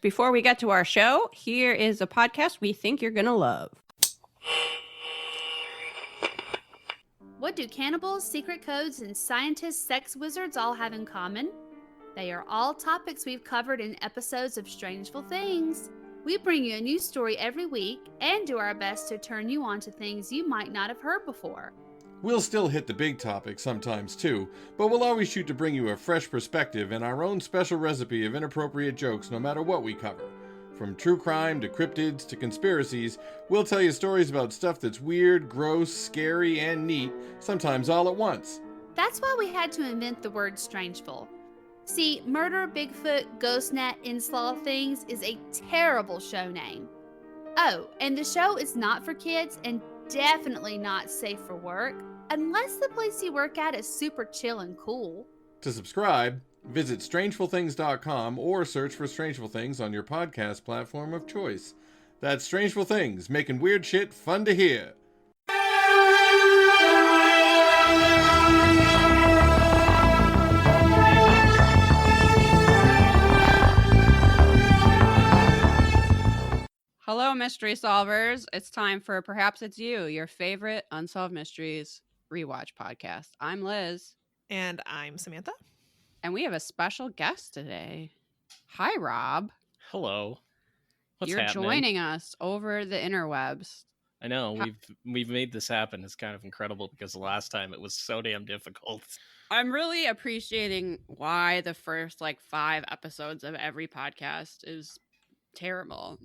Before we get to our show, here is a podcast we think you're going to love. What do cannibals, secret codes, and scientist sex wizards all have in common? They are all topics we've covered in episodes of Strangeful Things. We bring you a new story every week and do our best to turn you on to things you might not have heard before. We'll still hit the big topics sometimes too, but we'll always shoot to bring you a fresh perspective and our own special recipe of inappropriate jokes no matter what we cover. From true crime to cryptids to conspiracies, we'll tell you stories about stuff that's weird, gross, scary, and neat, sometimes all at once. That's why we had to invent the word Strangeful. See, Murder, Bigfoot, Ghostnet, Unsolved Things is a terrible show name. Oh, and the show is not for kids and definitely not safe for work, unless the place you work at is super chill and cool. To subscribe, visit strangefulthings.com or search for Strangeful Things on your podcast platform of choice. That's Strangeful Things, making weird shit fun to hear. Hello, mystery solvers. It's time for Perhaps It's You, your favorite Unsolved Mysteries rewatch podcast. I'm Liz. And I'm Samantha. And we have a special guest today. Hi, Rob. Hello. What's You're happening? joining us over the interwebs. I know, we've made this happen. It's kind of incredible because the last time it was so damn difficult. I'm really appreciating why the first 5 episodes of every podcast is terrible.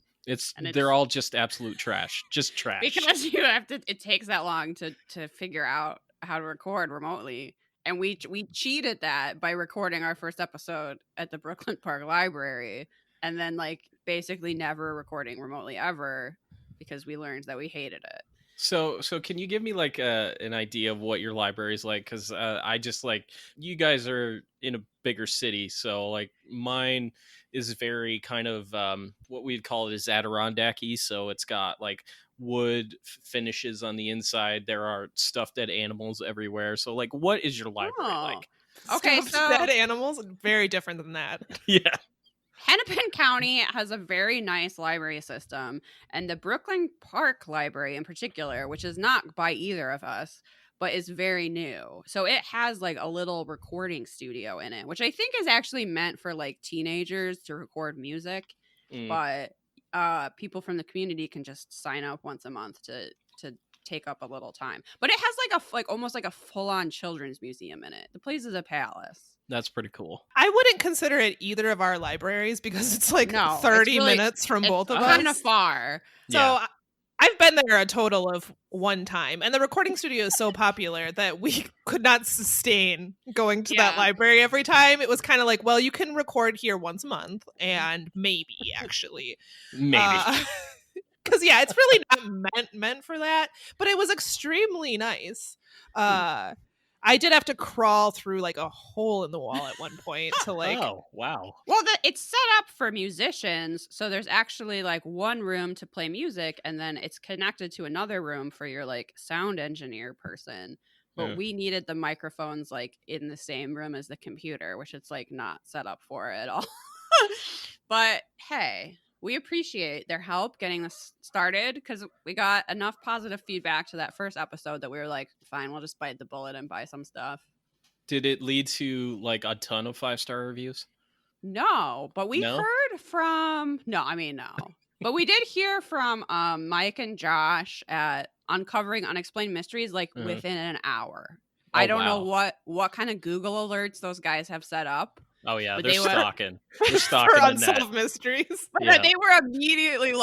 They're all just absolute trash. Just trash. Because it takes that long to figure out how to record remotely. And we cheated that by recording our first episode at the Brooklyn Park Library and then basically never recording remotely ever because we learned that we hated it. So can you give me an idea of what your library is like? Because I just you guys are in a bigger city, so mine is very kind of what we'd call it is Adirondack-y. So it's got wood finishes on the inside. There are stuffed dead animals everywhere. So what is your library like? Okay, Stuffed dead animals, very different than that. Yeah. Hennepin County has a very nice library system, and the Brooklyn Park Library in particular, which is not by either of us, but is very new. So it has a little recording studio in it, which I think is actually meant for teenagers to record music. But people from the community can just sign up once a month to take up a little time. But it has almost a full-on children's museum in it. The place is a palace. That's pretty cool. I wouldn't consider it either of our libraries because it's 30 minutes from both of us. Kind of far. So yeah. I've been there a total of one time, and the recording studio is so popular that we could not sustain going to that library every time. It was kind of well, you can record here once a month, and maybe actually. Because it's really not meant for that, but it was extremely nice. I did have to crawl through a hole in the wall at one point to Oh, wow. Well, it's set up for musicians, so there's actually one room to play music, and then it's connected to another room for your sound engineer person. But we needed the microphones in the same room as the computer, which it's not set up for at all. But hey, we appreciate their help getting this started because we got enough positive feedback to that first episode that we were fine, we'll just bite the bullet and buy some stuff. Did it lead to a ton of 5-star reviews? No, but we heard from no. But we did hear from Mike and Josh at Uncovering Unexplained Mysteries within an hour. I don't know what kind of Google alerts those guys have set up. Oh yeah, but they're stalking. They're stalking for the Unsolved net. Mysteries. Yeah. They were immediately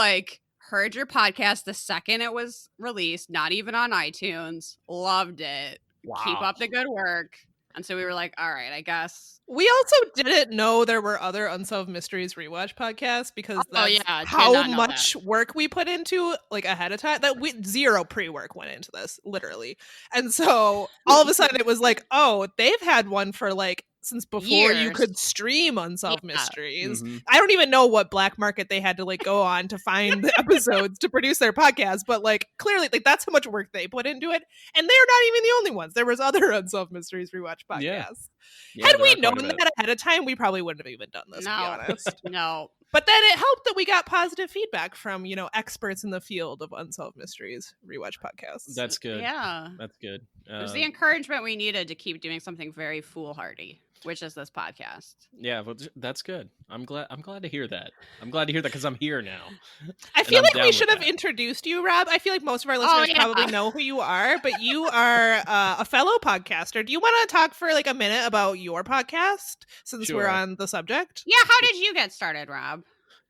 heard your podcast the second it was released, not even on iTunes. Loved it. Wow. Keep up the good work. And so we were all right, I guess. We also didn't know there were other Unsolved Mysteries rewatch podcasts because that's how much work we put into ahead of time. That zero pre-work went into this, literally. And so all of a sudden it was they've had one for since before you could stream Unsolved Mysteries. Mm-hmm. I don't even know what black market they had to go on to find the episodes to produce their podcast, but clearly that's how much work they put into it. And they're not even the only ones. There was other Unsolved Mysteries rewatch podcasts. Yeah, Had we known that ahead of time, we probably wouldn't have even done this, to be honest. No. But then it helped that we got positive feedback from, experts in the field of Unsolved Mysteries rewatch podcasts. That's good. Yeah. That's good. It was the encouragement we needed to keep doing something very foolhardy, which is this podcast. Yeah, well, that's good. I'm glad to hear that. I'm glad to hear that because I'm here now. I feel like we should have introduced you, Rob. I feel like most of our listeners probably know who you are, but you are a fellow podcaster. Do you want to talk for like a minute about your podcast since we're on the subject? Yeah, how did you get started, Rob?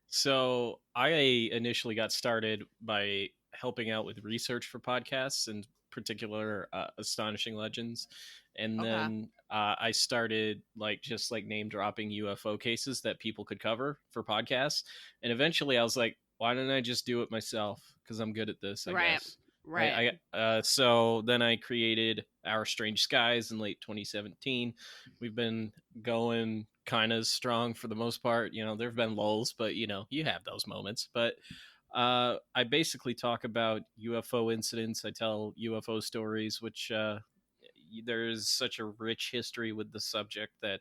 So I initially got started by helping out with research for podcasts, in particular Astonishing Legends. And then I started just name dropping UFO cases that people could cover for podcasts. And eventually I was like, why don't I just do it myself? Because I'm good at this, I guess. Right. So then I created Our Strange Skies in late 2017. We've been going kind of strong for the most part. There have been lulls, but you have those moments. But I basically talk about UFO incidents. I tell UFO stories, which there's such a rich history with the subject that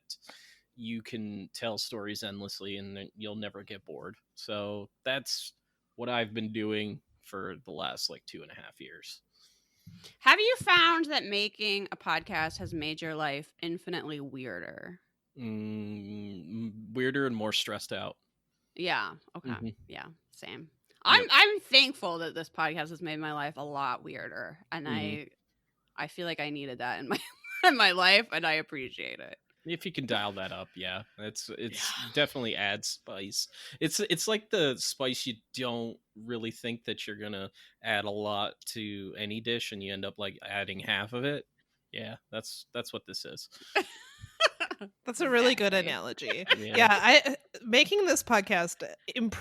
you can tell stories endlessly and you'll never get bored. So that's what I've been doing for the last 2.5 years. Have you found that making a podcast has made your life infinitely weirder? Weirder and more stressed out. Yeah. Okay. Mm-hmm. Yeah. Same. I'm thankful that this podcast has made my life a lot weirder, and I feel like I needed that in my life, and I appreciate it. If you can dial that up, yeah, it's definitely adds spice. It's like the spice you don't really think that you're gonna add a lot to any dish, and you end up adding half of it. Yeah, that's what this is. That's a really good analogy. Yeah, making this podcast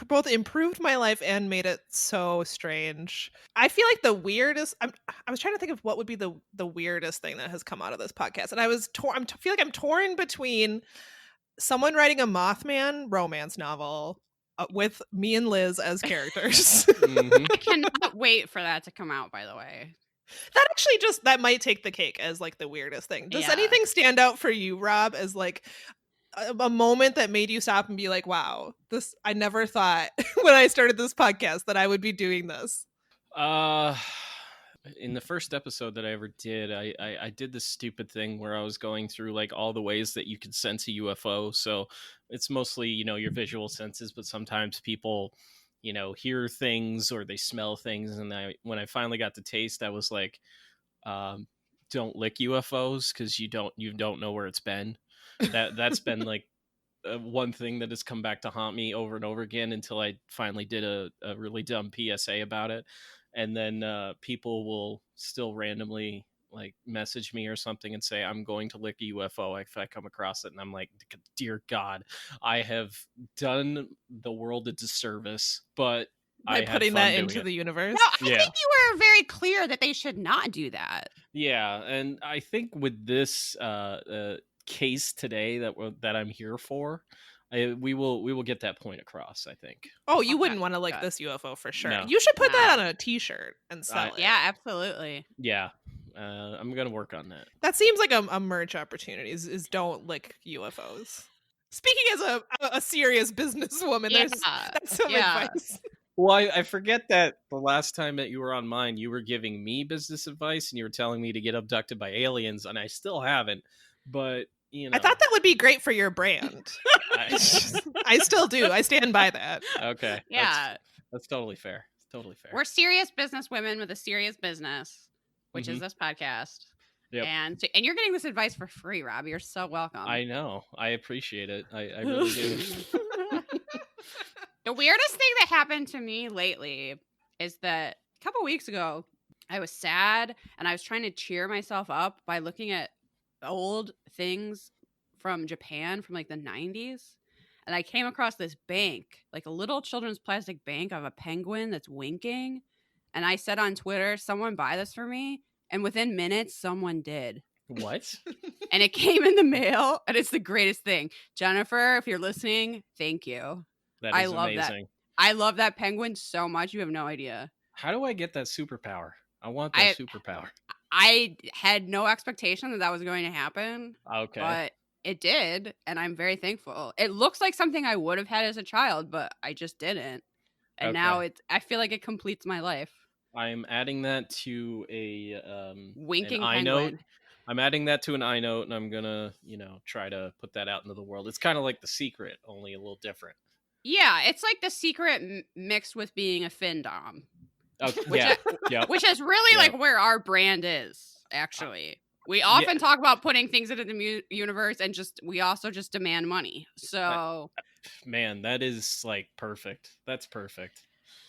both improved my life and made it so strange. I feel like the weirdest. I was trying to think of what would be the weirdest thing that has come out of this podcast, and I feel like I'm torn between someone writing a Mothman romance novel with me and Liz as characters. I cannot wait for that to come out. By the way. That actually that might take the cake as the weirdest thing. Does anything stand out for you, Rob, as a moment that made you stop and be like, wow, I never thought when I started this podcast that I would be doing this? In the first episode that I ever did, I did this stupid thing where I was going through all the ways that you could sense a UFO. So it's mostly, your visual senses, but sometimes people hear things or they smell things. And when I finally got to taste, I was like, don't lick UFOs because you don't know where it's been. That's been one thing that has come back to haunt me over and over again until I finally did a really dumb PSA about it. And then people will still randomly message me or something and say, I'm going to lick a UFO if I come across it. And I'm like, dear God, I have done the world a disservice, but by putting that into the universe. No, I think you were very clear that they should not do that. Yeah. And I think with this case today that I'm here for, we will get that point across, I think. Oh, you wouldn't want to lick this UFO for sure. No. You should put that on a t-shirt and sell it. Yeah, absolutely. Yeah. I'm going to work on that. That seems like a merch opportunity is don't lick UFOs. Speaking as a serious businesswoman, that's some advice. Well, I forget that the last time that you were on mine, you were giving me business advice and you were telling me to get abducted by aliens, and I still haven't. But, I thought that would be great for your brand. I still do. I stand by that. Okay. Yeah. That's totally fair. Totally fair. We're serious business women with a serious business, which is this podcast. Yep. And you're getting this advice for free, Rob. You're so welcome. I know. I appreciate it. I really do. The weirdest thing that happened to me lately is that a couple weeks ago, I was sad and I was trying to cheer myself up by looking at old things from Japan from the 90s. And I came across this bank, a little children's plastic bank of a penguin that's winking. And I said on Twitter, someone buy this for me. And within minutes, someone did. What? And it came in the mail, and it's the greatest thing. Jennifer, if you're listening, thank you. That is amazing. That. I love that penguin so much. You have no idea. How do I get that superpower? I want that superpower. I had no expectation that was going to happen. Okay. But it did, and I'm very thankful. It looks like something I would have had as a child, but I just didn't. And now I feel like it completes my life. I'm adding that to Winking an penguin. iNote. I'm adding that to an iNote, and I'm gonna, try to put that out into the world. It's kind of like The Secret, only a little different. Yeah, it's like The Secret mixed with being a findom. Okay, Which is really like where our brand is, actually. We often talk about putting things into the universe, and we also just demand money. So, man, that is like perfect. That's perfect.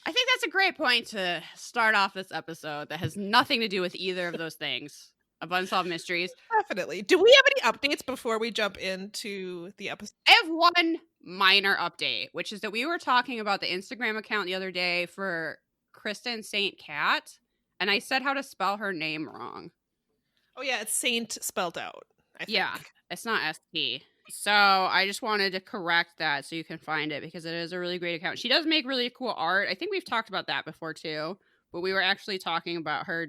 I think that's a great point to start off this episode that has nothing to do with either of those things of Unsolved Mysteries. Definitely. Do we have any updates before we jump into the episode? I have one minor update, which is that we were talking about the Instagram account the other day for Kristen St. Cat, and I said how to spell her name wrong. Oh yeah, it's Saint spelled out, I think. Yeah, it's not ST. So I just wanted to correct that so you can find it, because it is a really great account. She does make really cool art. I think we've talked about that before too, but we were actually talking about her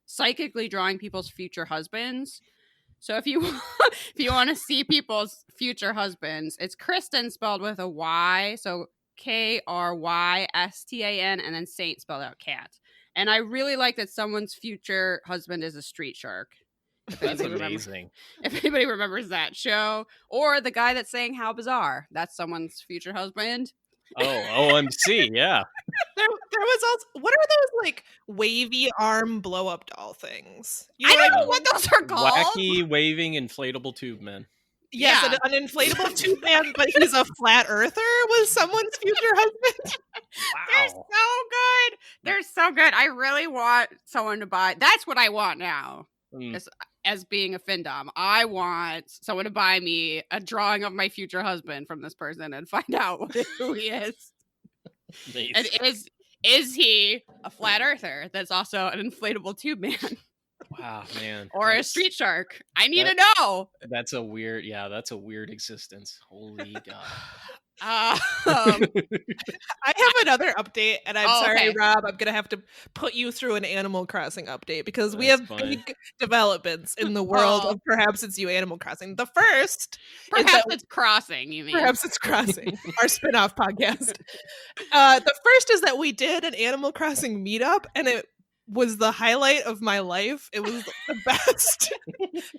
psychically drawing people's future husbands. So if you want to see people's future husbands, it's Kristen spelled with a Y, so Krystan, and then Saint spelled out cat. And I really like that someone's future husband is a street shark. That's amazing. If anybody remembers that show, or the guy that sang "How Bizarre," that's someone's future husband. Oh, OMC, yeah. There was also, what are those like wavy arm blow up doll things? I don't know what those are called. Wacky waving inflatable tube man. Yes, yeah. an inflatable tube man, but he's a flat earther was someone's future husband. Wow. They're so good. I really want someone to buy. That's what I want now. As being a findom, I want someone to buy me a drawing of my future husband from this person and find out who he is. Nice. And is he a flat earther that's also an inflatable tube man? Wow, man. Or a street shark. I need to know. That's a weird existence. Holy God. I have another update, and I'm sorry, Rob, I'm gonna have to put you through an Animal Crossing update because we have big developments in the world of Perhaps It's You Animal Crossing. The first, it's Crossing, you mean? Perhaps It's Crossing, our spin-off podcast. The first is that we did an Animal Crossing meetup, and it was the highlight of my life. It was the best.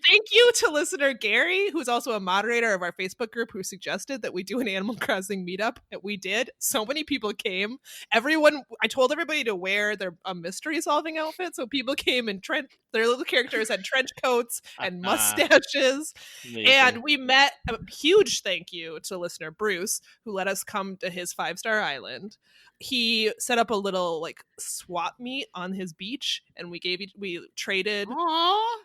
Thank you to listener Gary, who's also a moderator of our Facebook group, who suggested that we do an Animal Crossing meetup. And we did. So many people came. I told everybody to wear their mystery solving outfit. So people came in their little characters had trench coats and mustaches. Amazing. And we met. A huge thank you to listener Bruce, who let us come to his 5-star island. He set up a little like swap meet on his beach, and we traded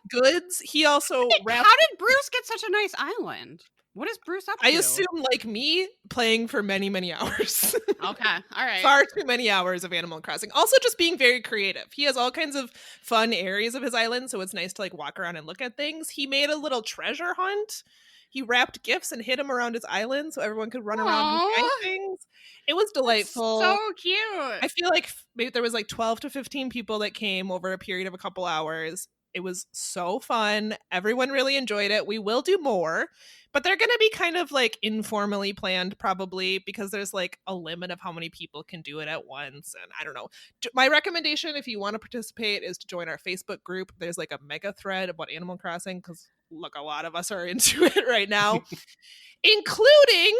goods. He also How did Bruce get such a nice island? What is Bruce up to? I assume, like me, playing for many, many hours. Okay, all right. Far too many hours of Animal Crossing. Also, just being very creative. He has all kinds of fun areas of his island, so it's nice to like walk around and look at things. He made a little treasure hunt. He wrapped gifts and hid them around his island so everyone could run around and find things. It was delightful. That's so cute. I feel like maybe there was like 12 to 15 people that came over a period of a couple hours. It was so fun. Everyone really enjoyed it. We will do more, but they're going to be kind of like informally planned probably because there's like a limit of how many people can do it at once. And I don't know. My recommendation, if you want to participate, is to join our Facebook group. There's like a mega thread about Animal Crossing because look, a lot of us are into it right now, including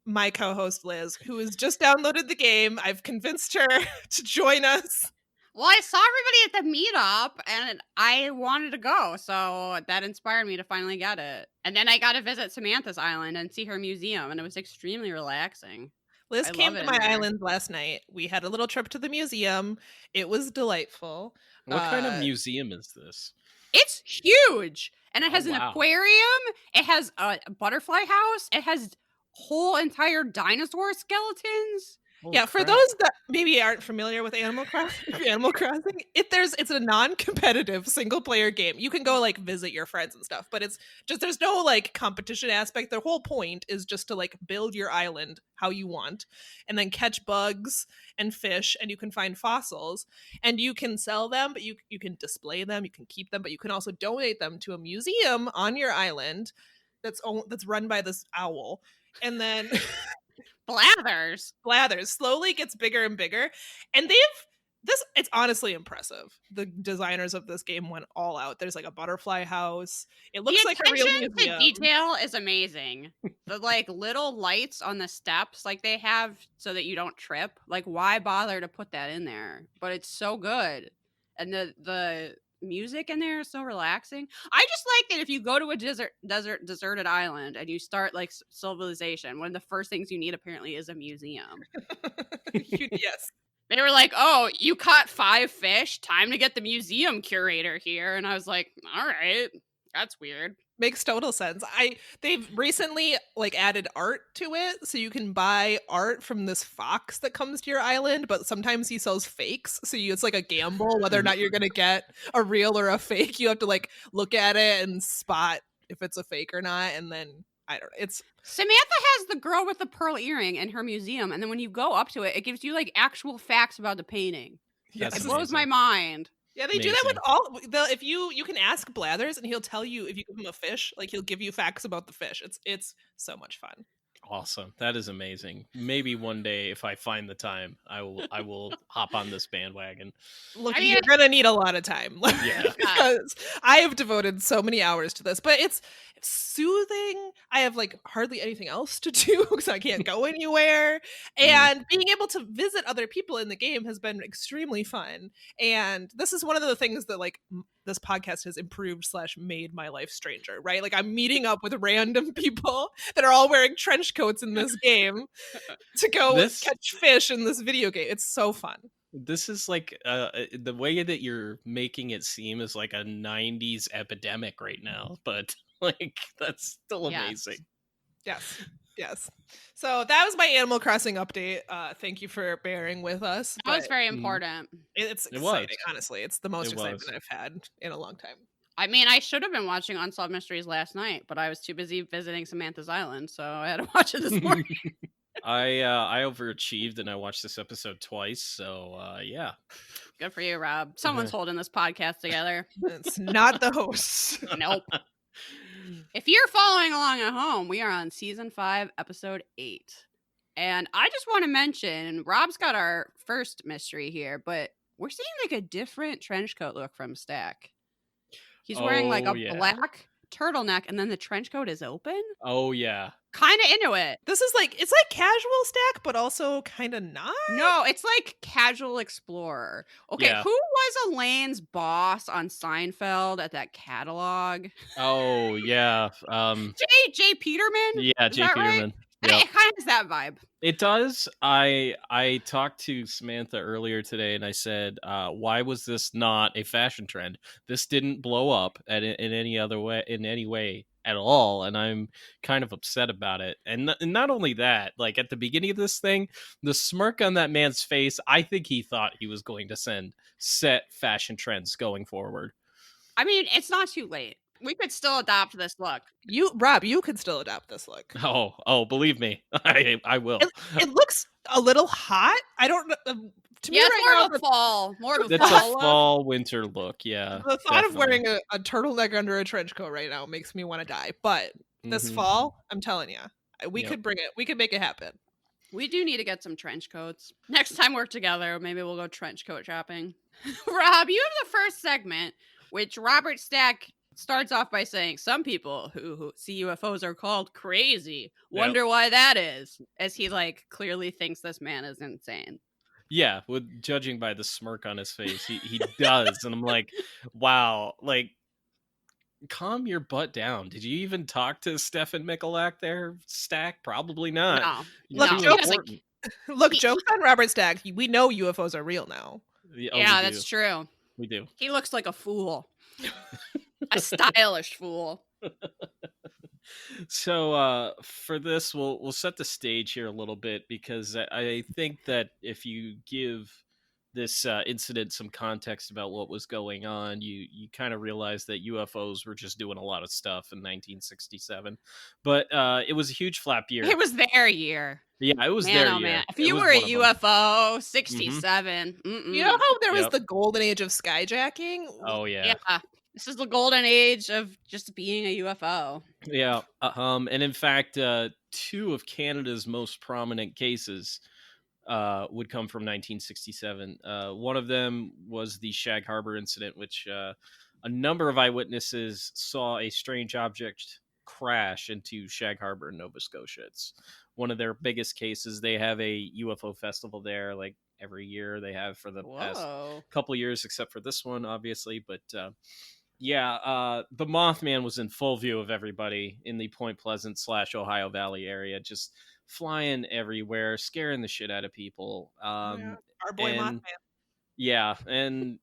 my co-host Liz, who has just downloaded the game. I've convinced her to join us. Well, I saw everybody at the meetup and I wanted to go, so that inspired me to finally get it. And then I got to visit Samantha's island and see her museum, and it was extremely relaxing. Liz came to my island last night. We had a little trip to the museum. It was delightful. What kind of museum is this? It's huge, and it has an aquarium. It has a butterfly house. It has whole entire dinosaur skeletons. Holy Yeah, for crap. those that maybe aren't familiar with Animal Crossing, it's a non-competitive single-player game. You can go like visit your friends and stuff, but it's just there's no like competition aspect. The whole point is just to like build your island how you want, and then catch bugs and fish, and you can find fossils, and you can sell them, but you can display them, you can keep them, but you can also donate them to a museum on your island that's run by this owl, and then. Blathers slowly gets bigger and bigger, and it's honestly impressive. The designers of this game went all out. There's like a butterfly house. It looks like a real attention museum. to detail is amazing. The like little lights on the steps, like they have so that you don't trip. Like, why bother to put that in there? But it's so good, and the music in there is so relaxing. I just like that if you go to a deserted island and you start like civilization, one of the first things you need apparently is a museum. Yes. They were like, "Oh, you caught 5 fish. Time to get the museum curator here." And I was like, "All right, that's weird." Makes total sense. They've recently like added art to it, so you can buy art from this fox that comes to your island, but sometimes he sells fakes, so it's like a gamble whether or not you're gonna get a real or a fake. You have to like look at it and spot if it's a fake or not, and then I don't know. It's Samantha has the girl with the pearl earring in her museum, and then when you go up to it, it gives you like actual facts about the painting. yes. It blows my mind. Yeah, they do that with all. If you can ask Blathers, and he'll tell you if you give him a fish, like he'll give you facts about the fish. It's so much fun. Awesome. That is amazing. Maybe one day, if I find the time, I will hop on this bandwagon. Look, you're gonna need a lot of time. Yeah. Because I have devoted so many hours to this, but it's soothing. I have like hardly anything else to do because I can't go anywhere, and being able to visit other people in the game has been extremely fun. And this is one of the things that like this podcast has improved / made my life stranger, right? Like I'm meeting up with random people that are all wearing trench coats in this game to go catch fish in this video game. It's so fun. This is like the way that you're making it seem is like a 90s epidemic right now, but like that's still amazing. Yes. So that was my Animal Crossing update. Thank you for bearing with us. That was very important. It's exciting, honestly. It's the most excitement I've had in a long time. I mean, I should have been watching Unsolved Mysteries last night, but I was too busy visiting Samantha's island, so I had to watch it this morning. I overachieved and I watched this episode twice, so yeah. Good for you, Rob. Someone's holding this podcast together. It's not the host. Nope. If you're following along at home, we are on season 5, episode 8. And I just want to mention, Rob's got our first mystery here, but we're seeing like a different trench coat look from Stack. He's wearing like a black turtleneck, and then the trench coat is open. Oh yeah. Kind of into it. This is like, it's like casual Stack, but also kind of not. No, it's like casual explorer. Okay, Who was Elaine's boss on Seinfeld at that catalog? Oh yeah. Jay Peterman? Yeah, Jay Peterman. Right? Yep. It kind of has that vibe. It does. I talked to Samantha earlier today, and I said, "Why was this not a fashion trend? This didn't blow up in any way at all." And I'm kind of upset about it. And not only that, like at the beginning of this thing, the smirk on that man's face, I think he thought he was going to set fashion trends going forward. I mean, it's not too late. We could still adopt this look. Rob, you could still adopt this look. Oh, believe me, I will. It looks a little hot. I don't know. To me, it's right more of a fall. It's a fall winter look. Yeah. The thought of wearing a turtleneck under a trench coat right now makes me want to die. But this fall, I'm telling you, we could bring it. We could make it happen. We do need to get some trench coats. Next time we're together, maybe we'll go trench coat shopping. Rob, you have the first segment, which Robert Stack starts off by saying some people who see UFOs are called crazy. Wonder why that is, as he like clearly thinks this man is insane. Yeah, judging by the smirk on his face, he does. And I'm like, wow, like, calm your butt down. Did you even talk to Stefan Michalak there, Stack? Probably not. No. Look, jokes on Robert Stack. We know UFOs are real now. Yeah, that's true. We do. He looks like a fool. A stylish fool. So for this, we'll set the stage here a little bit, because I think that if you give this incident some context about what was going on, you kind of realize that UFOs were just doing a lot of stuff in 1967. But it was a huge flap year. It was their year. Yeah, it was Man, their oh year. man. If It you was were a one of 'em. UFO, 67. You know how there was Yep. the golden age of skyjacking? Oh Yeah. yeah. This is the golden age of just being a UFO. Yeah. And in fact, two of Canada's most prominent cases would come from 1967. One of them was the Shag Harbor incident, which a number of eyewitnesses saw a strange object crash into Shag Harbor in Nova Scotia. It's one of their biggest cases. They have a UFO festival there, like every year. They have for the past Whoa. couple years, except for this one, obviously. But the Mothman was in full view of everybody in the Point Pleasant / Ohio Valley area, just flying everywhere, scaring the shit out of people. Our boy and- Mothman. Yeah, and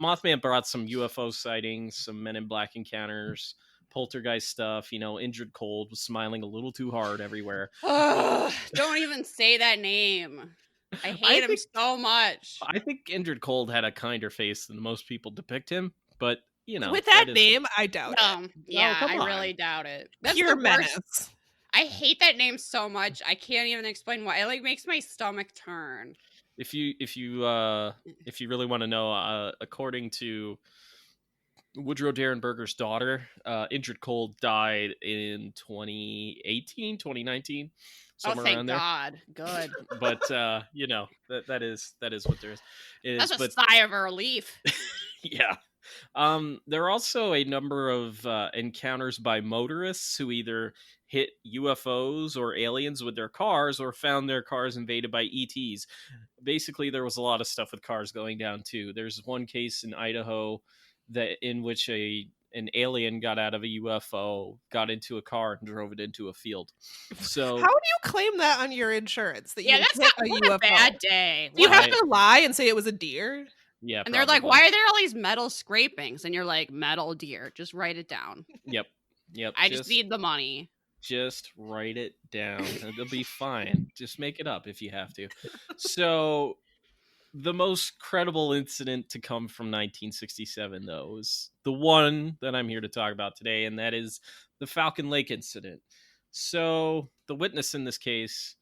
Mothman brought some UFO sightings, some Men in Black encounters, poltergeist stuff. Injured Cold was smiling a little too hard everywhere. Ugh, don't even say that name. I hate him so much. I think Injured Cold had a kinder face than most people depict him, but With that name, I doubt it. Yeah, come I on. really doubt it. That's Pure the worst. menace. I hate that name so much. I can't even explain why. It makes my stomach turn. If you really want to know, according to Woodrow Derenberger's daughter, Injured Cold died in 2018, 2019, somewhere thank around there. God. Good. But that is what there is. That's a sigh of relief. Yeah. There are also a number of encounters by motorists who either hit UFOs or aliens with their cars, or found their cars invaded by ETs. Basically, there was a lot of stuff with cars going down too. There's one case in Idaho in which an alien got out of a UFO, got into a car, and drove it into a field. So how do you claim that on your insurance? That Yeah, you that's hit not a what UFO? a bad day. You What? have to lie and say it was a deer. Yeah, And they're like, probably. why are there all these metal scrapings? And you're like, metal deer. Just write it down. Yep. I just need the money. Just write it down. It'll be fine. Just make it up if you have to. So, the most credible incident to come from 1967, though, is the one that I'm here to talk about today, and that is the Falcon Lake incident. So, the witness in this case,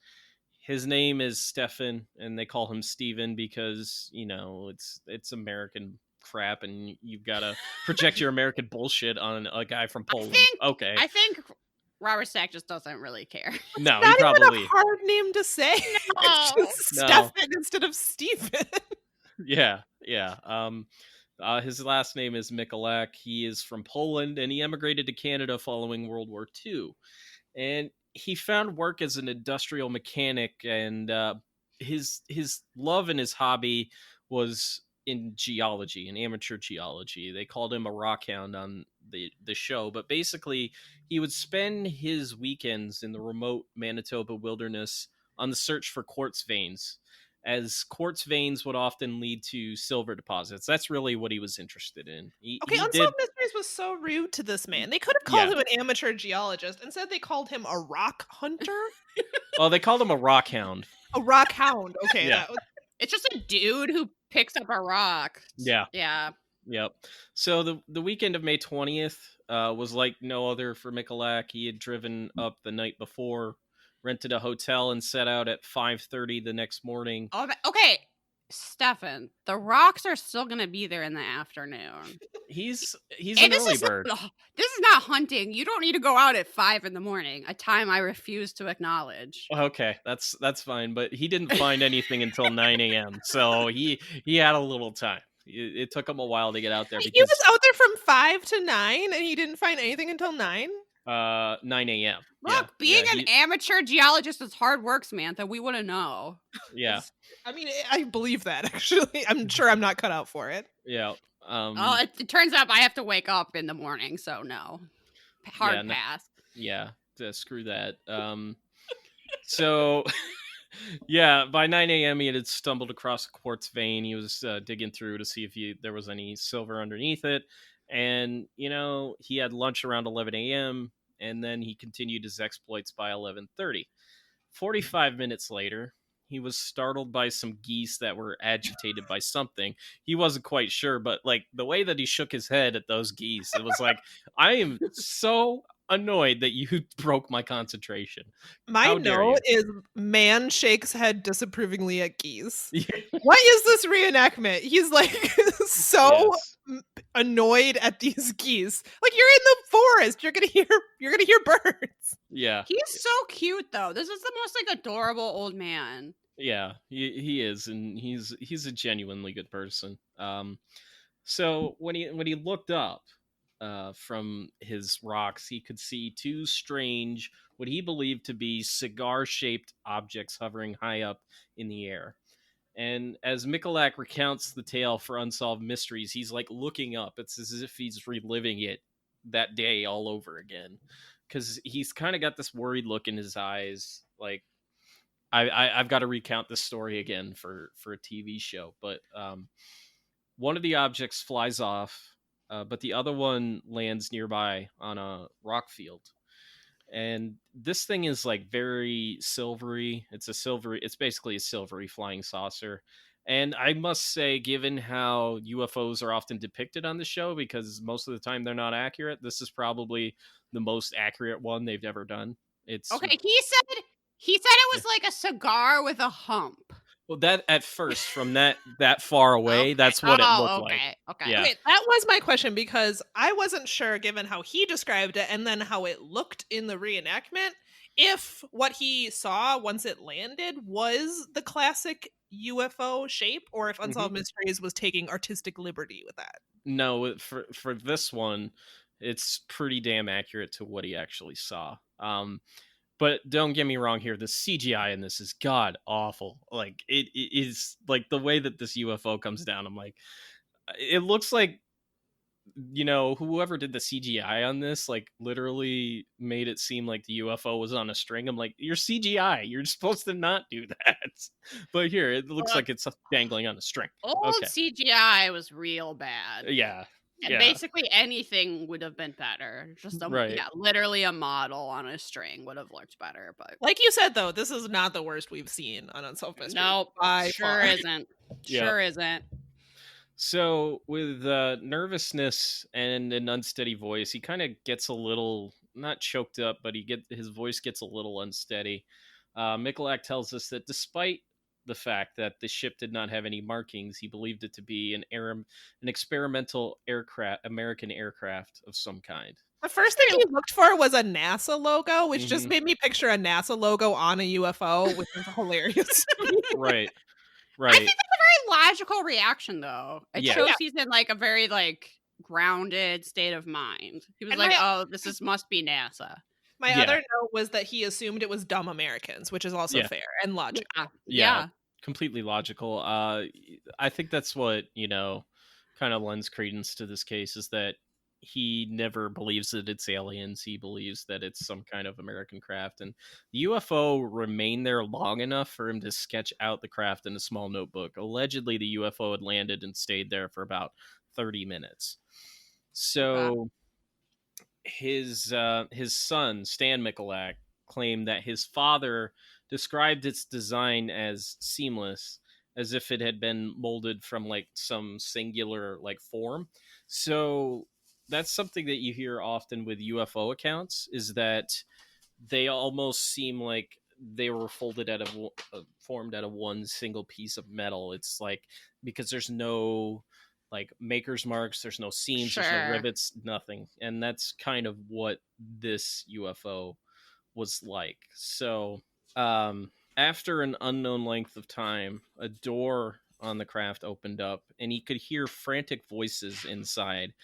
his name is Stefan, and they call him Steven because, it's American crap, and you've got to project your American bullshit on a guy from Poland. I think Robert Stack just doesn't really care. No, Not he probably... even a hard name to say. It's just No. Stefan instead of Steven. Yeah. His last name is Mikulak. He is from Poland, and he emigrated to Canada following World War II. And he found work as an industrial mechanic, and his love and his hobby was in geology, in amateur geology. They called him a rock hound on the show, but basically he would spend his weekends in the remote Manitoba wilderness on the search for quartz veins, as quartz veins would often lead to silver deposits. That's really what he was interested in. Unsolved Mysteries was so rude to this man. They could have called him an amateur geologist. Instead, they called him a rock hunter. Oh, they called him a rock hound. A rock hound. Okay. Yeah. It's just a dude who picks up a rock. Yeah. Yeah. Yep. So the weekend of May 20th was like no other for Mikulak. He had driven up the night before, rented a hotel, and set out at 5:30 the next morning. Oh, okay. Stefan, the rocks are still going to be there in the afternoon. He's an early bird. This is not hunting. You don't need to go out at 5 a.m, a time I refuse to acknowledge. Okay, that's fine. But he didn't find anything until 9 a.m. So he had a little time. It took him a while to get out there. He was out there from 5 to 9, and he didn't find anything until 9? 9 a.m. Look, being an amateur geologist is hard work, Samantha. We wouldn't know. Yeah. I mean, I believe that, actually. I'm sure I'm not cut out for it. Yeah. It turns out I have to wake up in the morning, so no. Hard pass. Yeah, screw that. So, yeah, by 9 a.m. he had stumbled across a quartz vein. He was digging through to see if there was any silver underneath it. And, he had lunch around 11 a.m., and then he continued his exploits by 11:30. 45 minutes later, he was startled by some geese that were agitated by something. He wasn't quite sure, but like the way that he shook his head at those geese, it was like, I am so annoyed that you broke my concentration. My How dare note you? is man shakes head disapprovingly at geese. Yeah. What is this reenactment? He's like so Yes. annoyed at these geese. Like, you're in the forest. You're gonna hear birds. Yeah. He's so cute though. This is the most like adorable old man. Yeah, he is, and he's a genuinely good person. So when he looked up from his rocks, he could see two strange, what he believed to be cigar-shaped objects hovering high up in the air. And as Michalak recounts the tale for Unsolved Mysteries, he's like looking up. It's as if he's reliving it that day all over again, because he's kind of got this worried look in his eyes, like, I've got to recount this story again for a TV show. But one of the objects flies off, but the other one lands nearby on a rock field. And this thing is like very silvery. It's basically a silvery flying saucer. And I must say, given how UFOs are often depicted on the show, because most of the time they're not accurate, this is probably the most accurate one they've ever done. It's Okay, he said it was like a cigar with a hump. Well, that at first, from that far away, Okay. that's what it looked okay. like. Okay. Yeah. Wait, that was my question, because I wasn't sure, given how he described it and then how it looked in the reenactment, if what he saw once it landed was the classic UFO shape, or if Unsolved Mysteries was taking artistic liberty with that. No, for this one, it's pretty damn accurate to what he actually saw. But don't get me wrong here, the CGI in this is god awful. Like it is, like the way that this UFO comes down, I'm like, it looks like, whoever did the CGI on this, like literally made it seem like the UFO was on a string. I'm like, you're CGI. You're supposed to not do that. But here, it looks like it's dangling on a string. Old Okay. CGI was real bad. Yeah. And basically anything would have been better. Just Right. literally a model on a string would have looked better. But Like you said, though, this is not the worst we've seen on Unsolved Mysteries. nope, by sure far. isn't. Yeah. Sure isn't. So with nervousness and an unsteady voice, he kind of gets a little, not choked up, but his voice gets a little unsteady. Michalak tells us that despite the fact that the ship did not have any markings, he believed it to be an experimental American aircraft of some kind. The first thing he looked for was a NASA logo, which just made me picture a NASA logo on a UFO, which is hilarious. Right. I think that's a very logical reaction, though. It shows he's in like a very like grounded state of mind. He was this must be NASA. My other note was that he assumed it was dumb Americans, which is also fair and logical. Yeah, completely logical. I think that's what, kind of lends credence to this case, is that he never believes that it's aliens. He believes that it's some kind of American craft. And the UFO remained there long enough for him to sketch out the craft in a small notebook. Allegedly, the UFO had landed and stayed there for about 30 minutes. So his son, Stan Michalak, claimed that his father described its design as seamless, as if it had been molded from like some singular like form. So that's something that you hear often with UFO accounts, is that they almost seem like they were formed out of one single piece of metal. It's like, because there's no like maker's marks, there's no seams, there's no rivets, nothing. And that's kind of what this UFO was like. So after an unknown length of time, a door on the craft opened up and he could hear frantic voices inside.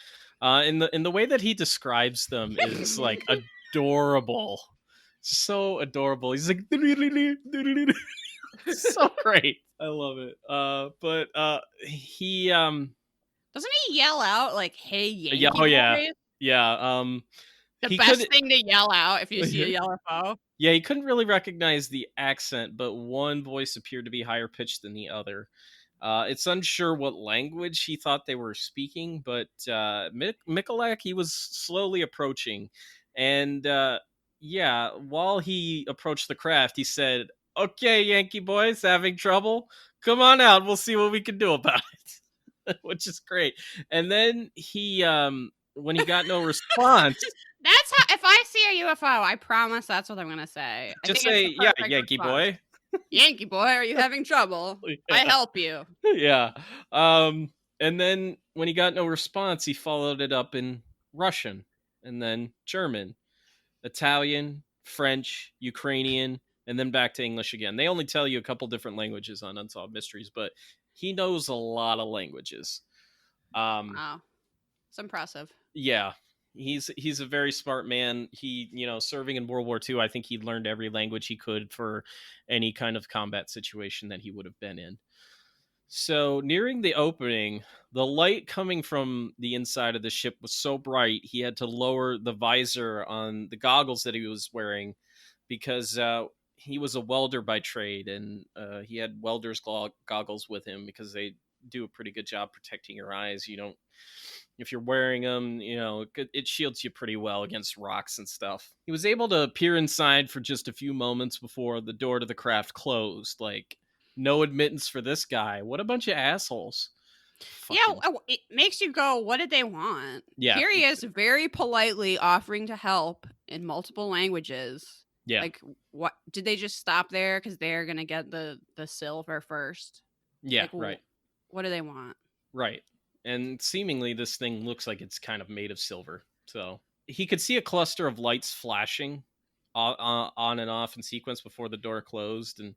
In the way that he describes them is like adorable. So adorable. He's like so great. I love it. But he doesn't he yell out like, "Hey, Yankee"? Yeah, oh yeah. Yeah, the best thing to yell out if you see a UFO. Yeah, he couldn't really recognize the accent, but one voice appeared to be higher pitched than the other. It's unsure what language he thought they were speaking, but Michalak, he was slowly approaching, And while he approached the craft, he said, "Okay, Yankee boys, having trouble? Come on out. We'll see what we can do about it." Which is great. And then he, when he got no response, That's how. If I see a UFO, I promise that's what I'm gonna say. just say, "Yeah, Yankee boy." Yankee boy, are you having trouble? Yeah. I help you. Yeah. And then when he got no response, he followed it up in Russian, and then German, Italian, French, Ukrainian, and then back to English again. They only tell you a couple different languages on Unsolved Mysteries, but he knows a lot of languages. Wow, it's impressive. Yeah, he's a very smart man. He, serving in World War II, I think he learned every language he could for any kind of combat situation that he would have been in. So nearing the opening, the light coming from the inside of the ship was so bright he had to lower the visor on the goggles that he was wearing, because he was a welder by trade, and he had welder's goggles with him because they do a pretty good job protecting your eyes. If you're wearing them, it shields you pretty well against rocks and stuff. He was able to peer inside for just a few moments before the door to the craft closed. Like, no admittance for this guy. What a bunch of assholes. Yeah, it makes you go, what did they want? Yeah. Here he is very politely offering to help in multiple languages. Yeah. Like, what did they just stop there because they're gonna get the silver first? Yeah, like, right. What do they want? Right. And seemingly this thing looks like it's kind of made of silver. So he could see a cluster of lights flashing on and off in sequence before the door closed, and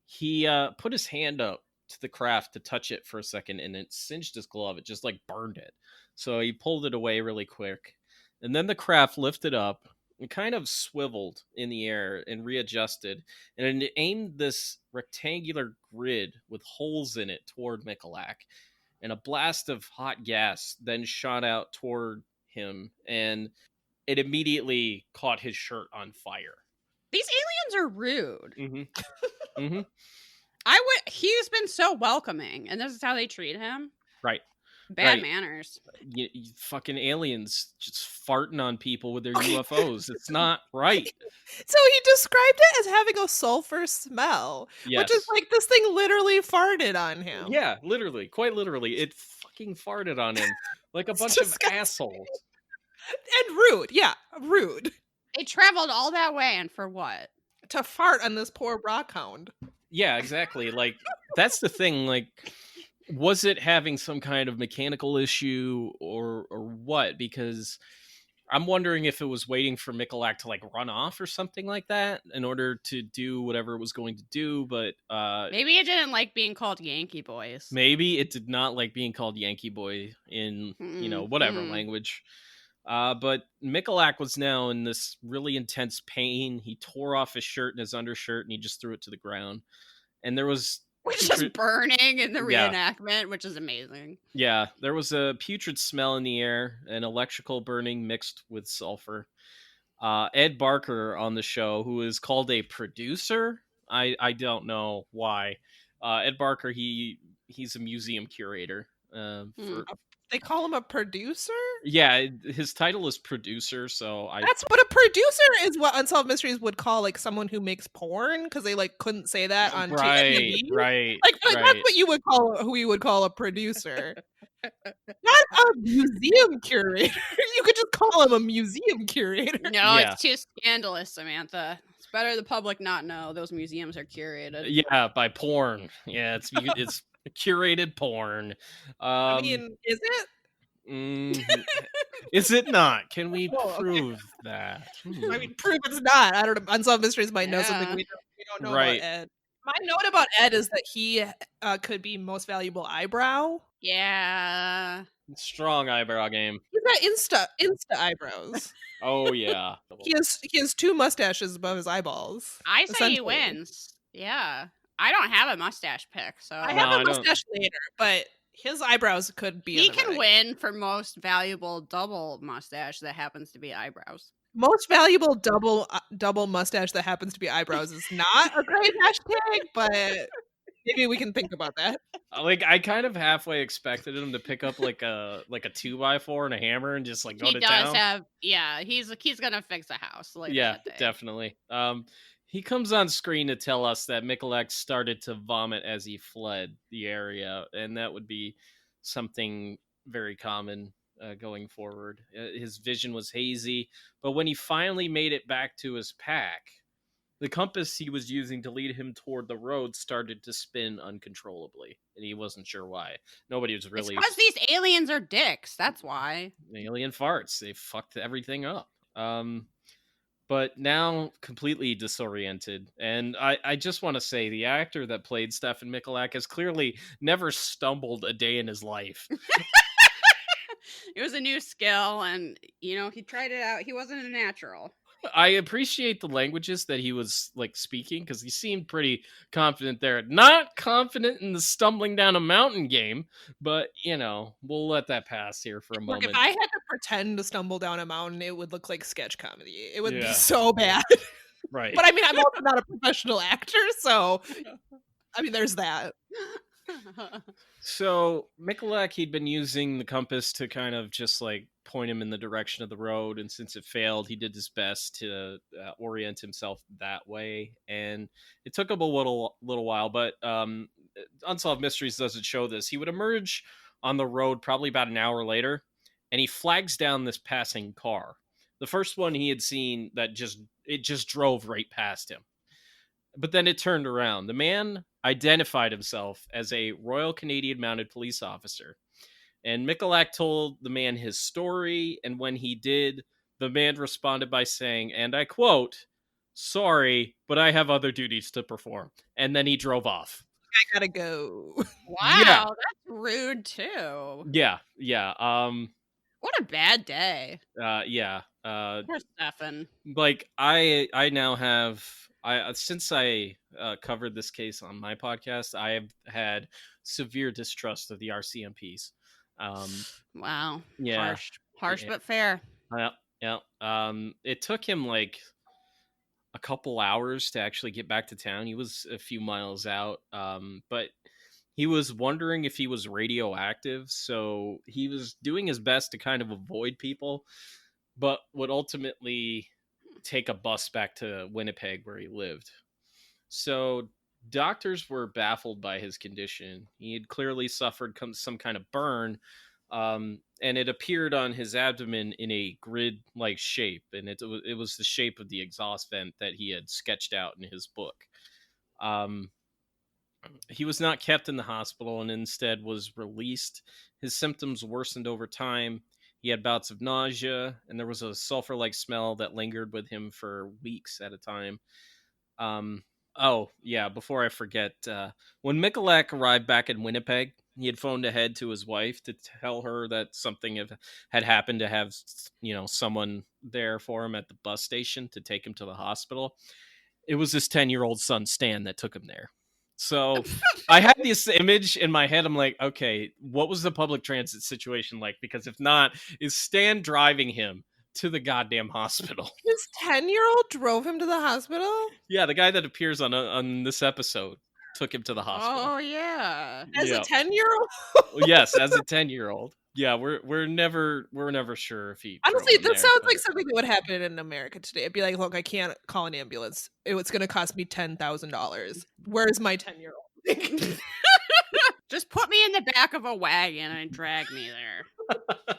he put his hand up to the craft to touch it for a second, and it singed his glove. It just like burned it. So he pulled it away really quick. And then the craft lifted up and kind of swiveled in the air and readjusted, and it aimed this rectangular grid with holes in it toward Michalak. And a blast of hot gas then shot out toward him, and it immediately caught his shirt on fire. These aliens are rude. Mm-hmm. Mm-hmm. He's been so welcoming, and this is how they treat him. Right. Bad manners. You fucking aliens just farting on people with their UFOs. It's not right. So he described it as having a sulfur smell, Yes. which is like this thing literally farted on him. Yeah, literally. Quite literally. It fucking farted on him like a bunch of assholes. And rude. Yeah, rude. They traveled all that way, and for what? To fart on this poor rock hound. Yeah, exactly. Like, that's the thing. Like, was it having some kind of mechanical issue or what? Because I'm wondering if it was waiting for Michalak to like run off or something like that in order to do whatever it was going to do. But maybe it didn't like being called Yankee boys. Maybe it did not like being called Yankee boy in whatever language. But Michalak was now in this really intense pain. He tore off his shirt and his undershirt, and he just threw it to the ground. And there was which is burning in the reenactment, which is amazing. Yeah, there was a putrid smell in the air, and electrical burning mixed with sulfur. Ed Barker on the show, who is called a producer. I don't know why. Ed Barker, he's a museum curator. They call him a producer? Yeah, his title is producer, so That's what a producer is. What Unsolved Mysteries would call like someone who makes porn, because they like couldn't say that on TV. Right. Like that's what you would call who you would call a producer. Not a museum curator. You could just call him a museum curator. No, It's too scandalous, Samantha. It's better the public not know those museums are curated. Yeah, by porn. Yeah, it's curated porn. I mean, is it? Is it not? Can we prove that? I mean, prove it's not. I don't know. Unsolved Mysteries might know something we don't know about Ed. My note about Ed is that he could be most valuable eyebrow. Yeah. Strong eyebrow game. He's got Insta eyebrows. Oh yeah. He has two mustaches above his eyeballs. I say he wins. Yeah. I don't have a mustache pick, so I have a mustache later, but his eyebrows could be. He can win for most valuable double mustache that happens to be eyebrows. Most valuable double mustache that happens to be eyebrows is not a great hashtag, but Maybe we can think about that. Like, I kind of halfway expected him to pick up like a 2x4 and a hammer and just like go He to does town. have, he's gonna fix a house later Yeah, that day. definitely. He comes on screen to tell us that Michalak started to vomit as he fled the area, and that would be something very common going forward. His vision was hazy, but when he finally made it back to his pack, the compass he was using to lead him toward the road started to spin uncontrollably, and he wasn't sure why. Nobody was really. It's because these aliens are dicks. That's why. Alien farts. They fucked everything up. But now completely disoriented. And I just want to say the actor that played Stefan Michalak has clearly never stumbled a day in his life. It was a new skill, and he tried it out. He wasn't a natural. I appreciate the languages that he was like speaking because he seemed pretty confident there. Not confident in the stumbling down a mountain game, but we'll let that pass here for a Look, moment. if I had to pretend to stumble down a mountain, it would look like sketch comedy. It would be Yeah. so bad. Right. But I mean, I'm also not a professional actor, so I mean, there's that. So Michalak, he'd been using the compass to kind of just like point him in the direction of the road, and since it failed, he did his best to orient himself that way. And it took him a little while, but Unsolved Mysteries doesn't show this. He would emerge on the road probably about an hour later, and he flags down this passing car. The first one he had seen that just drove right past him. But then it turned around. The man identified himself as a Royal Canadian Mounted Police officer. And Michalak told the man his story, and when he did, the man responded by saying, and I quote, "Sorry, but I have other duties to perform." And then he drove off. I gotta go. Wow, that's rude too. Yeah. What a bad day. Yeah. Poor Stefan. Like I now have since I covered this case on my podcast, I have had severe distrust of the RCMPs. Wow. Yeah. Harsh Yeah. but fair. Yeah. It took him like a couple hours to actually get back to town. He was a few miles out. But he was wondering if he was radioactive, so he was doing his best to kind of avoid people, but would ultimately take a bus back to Winnipeg where he lived. So doctors were baffled by his condition. He had clearly suffered some kind of burn, and it appeared on his abdomen in a grid-like shape, and it was the shape of the exhaust vent that he had sketched out in his book. He was not kept in the hospital and instead was released. His symptoms worsened over time. He had bouts of nausea, and there was a sulfur-like smell that lingered with him for weeks at a time. Before I forget, when Michalak arrived back in Winnipeg, he had phoned ahead to his wife to tell her that something had happened, to have someone there for him at the bus station to take him to the hospital. It was his 10-year-old son, Stan, that took him there. So I had this image in my head. I'm like, okay, what was the public transit situation like? Because if not, is Stan driving him to the goddamn hospital? His 10-year-old drove him to the hospital? Yeah, the guy that appears on this episode took him to the hospital. Oh yeah. As a 10-year-old? Yes, as a 10-year-old. Yeah, we're never sure if he. Honestly, drove him that there, sounds but- like something that would happen in America today. I'd be like, look, I can't call an ambulance. It's going to cost me $10,000. Where's my 10-year-old? Just put me in the back of a wagon and drag me there.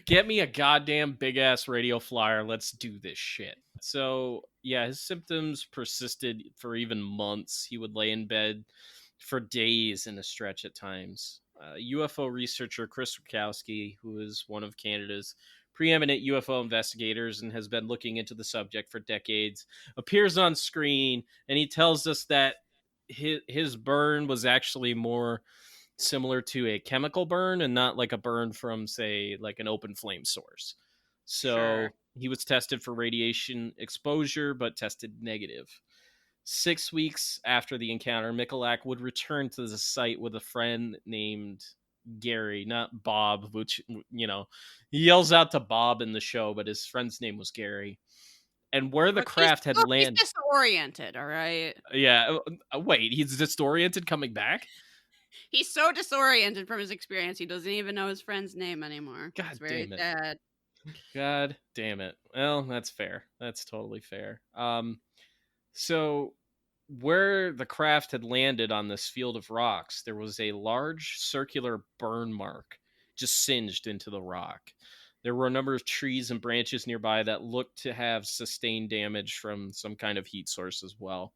Get me a goddamn big ass radio flyer. Let's do this shit. So yeah, his symptoms persisted for even months. He would lay in bed for days in a stretch at times. UFO researcher Chris Rukowski, who is one of Canada's preeminent UFO investigators and has been looking into the subject for decades, appears on screen, and he tells us that his burn was actually more similar to a chemical burn and not like a burn from, say, like an open flame source. So Sure. he was tested for radiation exposure, but tested negative. 6 weeks after the encounter, Michalak would return to the site with a friend named Gary, not Bob, which, he yells out to Bob in the show, but his friend's name was Gary. and where the Look, craft had he's landed. disoriented, all right? Yeah. Wait, he's disoriented coming back? He's so disoriented from his experience, he doesn't even know his friend's name anymore. God It's very damn it. sad. God damn it. Well, that's fair. That's totally fair. So where the craft had landed on this field of rocks, there was a large circular burn mark just singed into the rock. There were a number of trees and branches nearby that looked to have sustained damage from some kind of heat source as well.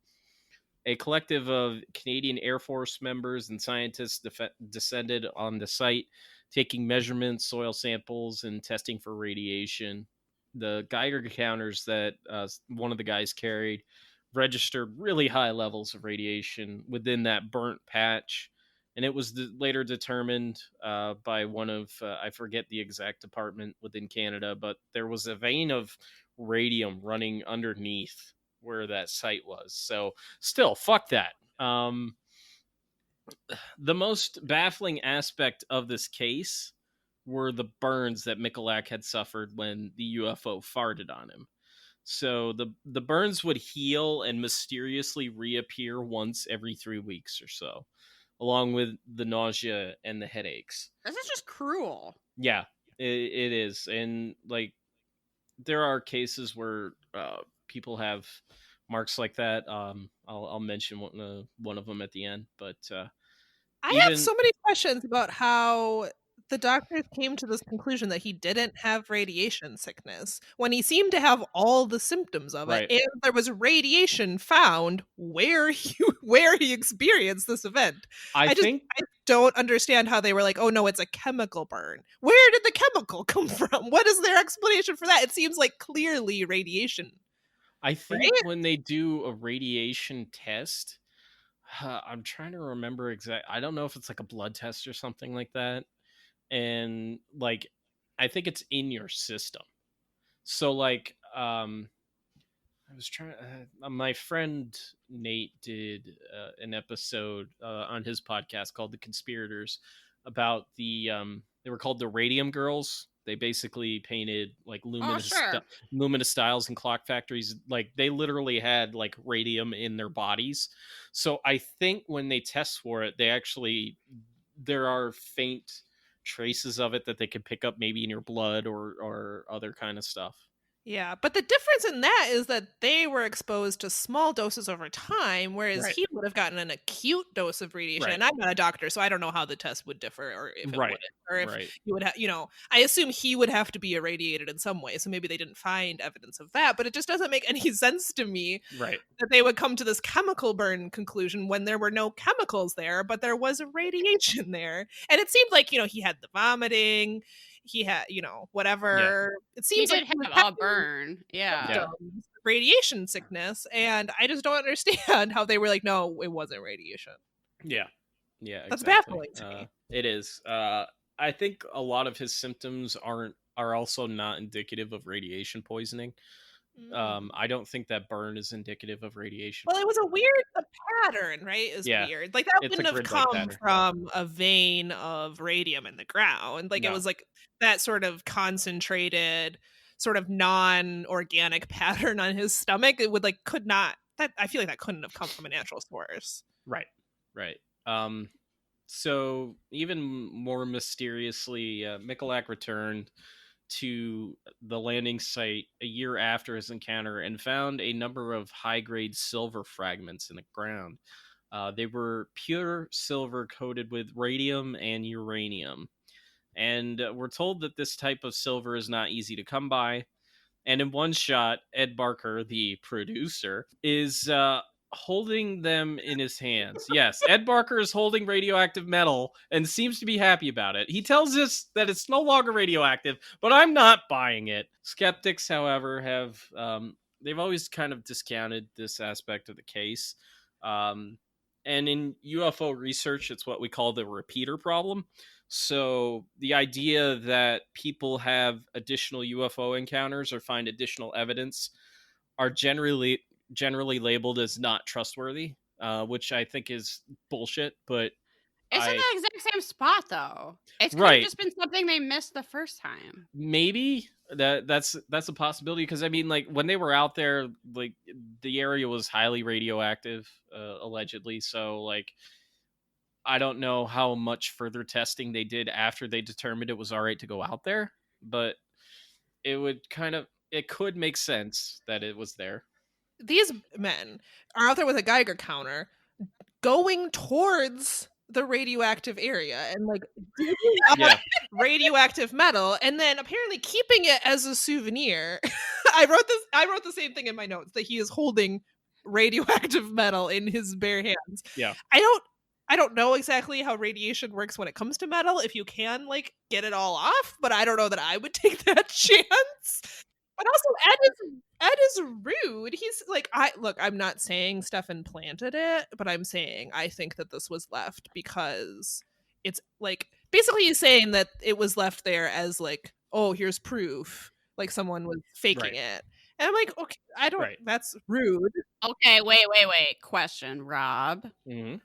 A collective of Canadian Air Force members and scientists descended on the site, taking measurements, soil samples, and testing for radiation. The Geiger counters that one of the guys carried registered really high levels of radiation within that burnt patch. And it was later determined by one of, I forget the exact department within Canada, but there was a vein of radium running underneath where that site was. So still, fuck that. The most baffling aspect of this case were the burns that Michalak had suffered when the UFO farted on him. So the burns would heal and mysteriously reappear once every 3 weeks or so, along with the nausea and the headaches. This is just cruel. Yeah, it is. And like, there are cases where people have marks like that. I'll mention one of them at the end, but I have so many questions about how the doctors came to this conclusion that he didn't have radiation sickness when he seemed to have all the symptoms of Right. it, and there was radiation found where he experienced this event. I don't understand how they were like, oh no, it's a chemical burn. Where did the chemical come from? What is their explanation for that? It seems like clearly radiation. I think when they do a radiation test, I'm trying to remember I don't know if it's like a blood test or something like that. And like, I think it's in your system. So like, I was trying. My friend Nate did an episode on his podcast called "The Conspirators" about the. They were called the Radium Girls. They basically painted like luminous styles in clock factories. Like they literally had like radium in their bodies. So I think when they test for it, there are faint traces of it that they could pick up maybe in your blood or other kind of stuff. Yeah, but the difference in that is that they were exposed to small doses over time, whereas he would have gotten an acute dose of radiation. Right. And I'm not a doctor, so I don't know how the test would differ, or if it would, or if you would have, I assume he would have to be irradiated in some way. So maybe they didn't find evidence of that, but it just doesn't make any sense to me that they would come to this chemical burn conclusion when there were no chemicals there, but there was radiation there. And it seemed like, he had the vomiting. He had, whatever. Yeah. It seems he did have a burn. Yeah. Radiation sickness. And I just don't understand how they were like, no, it wasn't radiation. Yeah. Yeah. That's baffling to me. It is. I think a lot of his symptoms are also not indicative of radiation poisoning. I don't think that burn is indicative of radiation. Well, it was the pattern, right? Is weird. Like that wouldn't have come from a vein of radium in the ground. Like it was like that sort of concentrated, sort of non-organic pattern on his stomach. It would I feel like that couldn't have come from a natural source. Right. So even more mysteriously, Michalak returned to the landing site a year after his encounter and found a number of high-grade silver fragments in the ground. They were pure silver coated with radium and uranium. And we're told that this type of silver is not easy to come by. And in one shot, Ed Barker, the producer, is holding them in his hands. Yes, Ed Barker is holding radioactive metal and seems to be happy about it. He tells us that it's no longer radioactive, but I'm not buying it. Skeptics, however, have they've always kind of discounted this aspect of the case. And in UFO research, it's what we call the repeater problem. So the idea that people have additional UFO encounters or find additional evidence are generally labeled as not trustworthy, which I think is bullshit. But It's in the exact same spot, though. It could have Right. just been something they missed the first time. Maybe that's a possibility, because I mean, like, when they were out there, like, the area was highly radioactive, allegedly. So, like, I don't know how much further testing they did after they determined it was all right to go out there, but it could make sense that it was there. These men are out there with a Geiger counter going towards the radioactive area and like digging up radioactive metal, and then apparently keeping it as a souvenir. I wrote the same thing in my notes, that he is holding radioactive metal in his bare hands. Yeah. I don't know exactly how radiation works when it comes to metal, if you can like get it all off, but I don't know that I would take that chance. But also, Ed is rude. He's like, I'm not saying Stefan planted it, but I'm saying I think that this was left because it's like, basically he's saying that it was left there as like, oh, here's proof, like someone was faking it. And I'm like, okay, I don't. That's rude. Okay, wait. Question, Rob. Mm-hmm.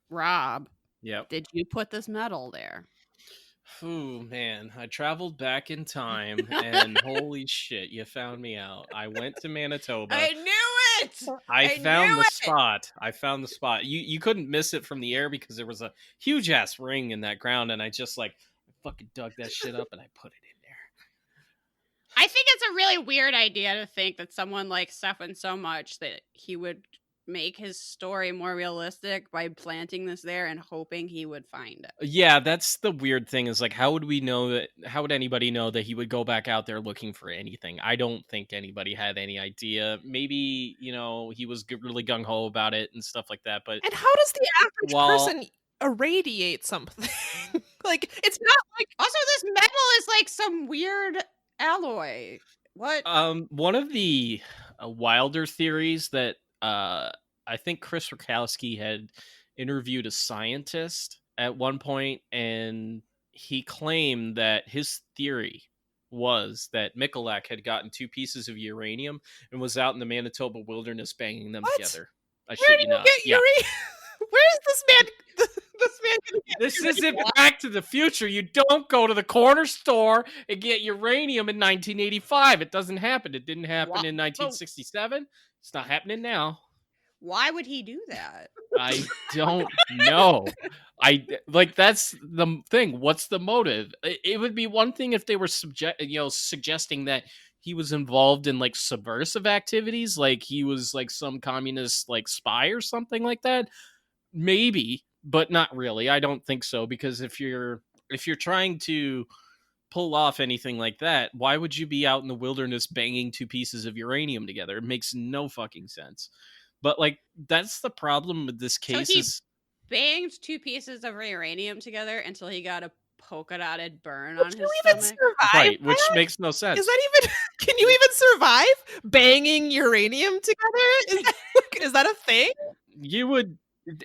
Rob. Yep. Did you put this metal there? Ooh, man, I traveled back in time, and holy shit, you found me out. I went to Manitoba. I knew it! I found the spot. I found the spot. You couldn't miss it from the air because there was a huge ass ring in that ground, and I just like fucking dug that shit up and I put it in there. I think it's a really weird idea to think that someone like Stefan so much that he would make his story more realistic by planting this there and hoping he would find it. Yeah, that's the weird thing, is like, how would anybody know that he would go back out there looking for anything? I don't think anybody had any idea. Maybe, he was really gung-ho about it and stuff like that, but... And how does the average person irradiate something? Like, it's not like... Also, this metal is like some weird alloy. What? One of the wilder theories that I think Chris Rakowski had interviewed a scientist at one point, and he claimed that his theory was that Michalak had gotten 2 pieces of uranium and was out in the Manitoba wilderness banging them together. I shit you not. Where is this man? This isn't Back to the Future. You don't go to the corner store and get uranium in 1985. It doesn't happen. It didn't happen in 1967. It's not happening now. Why would he do that? I don't know. That's the thing. What's the motive? It would be one thing if they were suggesting that he was involved in like subversive activities, like he was like some communist like spy or something like that. Maybe, but not really. I don't think so, because if you're trying to pull off anything like that, why would you be out in the wilderness banging 2 pieces of uranium together? It makes no fucking sense. But like, that's the problem with this case. So he banged 2 pieces of uranium together until he got a polka dotted burn on his stomach. Survive right, which makes no sense. Is that even? Can you even survive banging uranium together? Is that a thing? You would,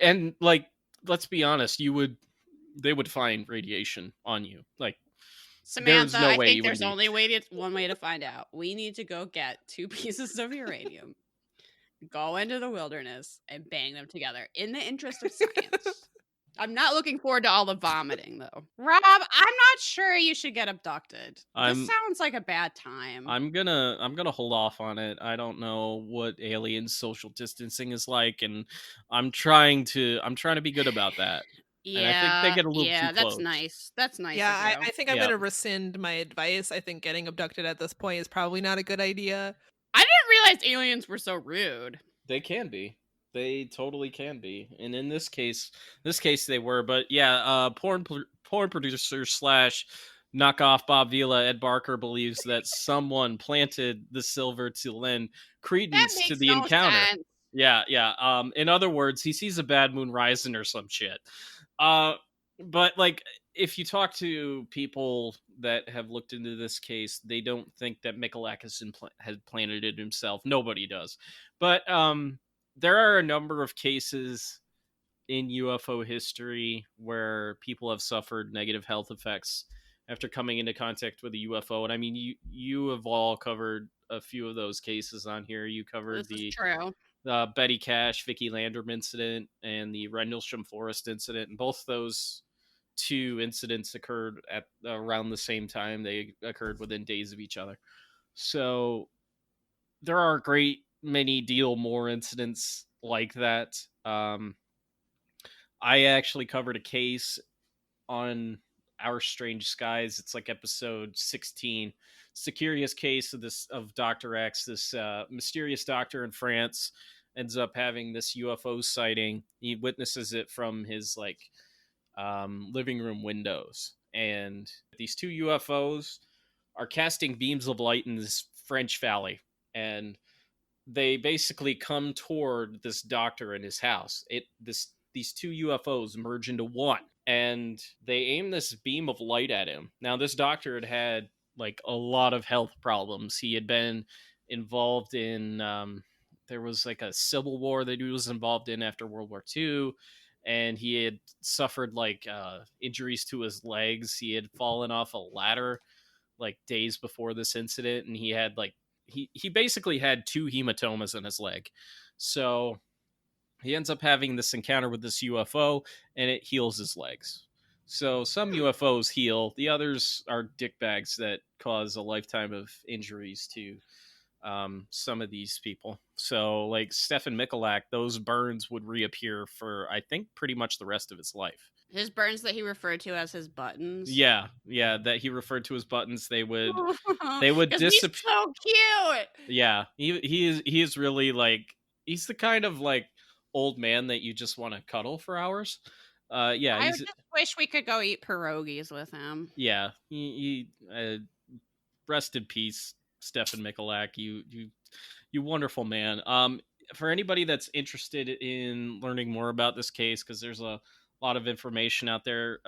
and like, let's be honest, they would find radiation on you. Like, Samantha, I think there's only one way to find out. We need to go get 2 pieces of uranium, go into the wilderness, and bang them together in the interest of science. I'm not looking forward to all the vomiting, though. Rob, I'm not sure you should get abducted. This sounds like a bad time. I'm gonna hold off on it. I don't know what alien social distancing is like, and I'm trying to be good about that. Yeah, and I think they get a little too close. That's nice. That's nice. Yeah, I think I'm gonna rescind my advice. I think getting abducted at this point is probably not a good idea. I didn't realize aliens were so rude. They can be. They totally can be. And in this case they were. But yeah, porn producer / knockoff Bob Vila, Ed Barker, believes that someone planted the silver to lend credence to the encounter. Sense. Yeah. In other words, he sees a bad moon rising or some shit. But like, if you talk to people that have looked into this case, they don't think that Michalak has planted it himself. Nobody does. But there are a number of cases in UFO history where people have suffered negative health effects after coming into contact with a UFO. And I mean, you have all covered a few of those cases on here. You covered this is true. Betty Cash, Vicky Landrum incident, and the Rendlesham Forest incident. And both those two incidents occurred at around the same time. They occurred within days of each other. So there are a great many deal more incidents like that. I actually covered a case on Our Strange Skies. It's like episode 16. It's the curious case of Dr. X, this mysterious doctor in France ends up having this UFO sighting. He witnesses it from his living room windows, and these two UFOs are casting beams of light in this French valley, and they basically come toward this doctor in his house. These two UFOs merge into one, and they aim this beam of light at him. Now, this doctor had like a lot of health problems. He had been involved in there was like a civil war that he was involved in after World War II, and he had suffered injuries to his legs. He had fallen off a ladder like days before this incident, and he had he basically had two hematomas in his leg. So he ends up having this encounter with this UFO, and it heals his legs. So some UFOs heal. The others are dickbags that cause a lifetime of injuries to some of these people. So like Stefan Michalak, those burns would reappear for, I think, pretty much the rest of his life. His burns that he referred to as his buttons. Yeah, that he referred to as buttons. They would disappear. He's so cute. Yeah, he is really he's the kind of old man that you just want to cuddle for hours. I just wish we could go eat pierogies with him. Yeah, he rest in peace, Stefan Michalak. You wonderful man. For anybody that's interested in learning more about this case, because there's a lot of information out there.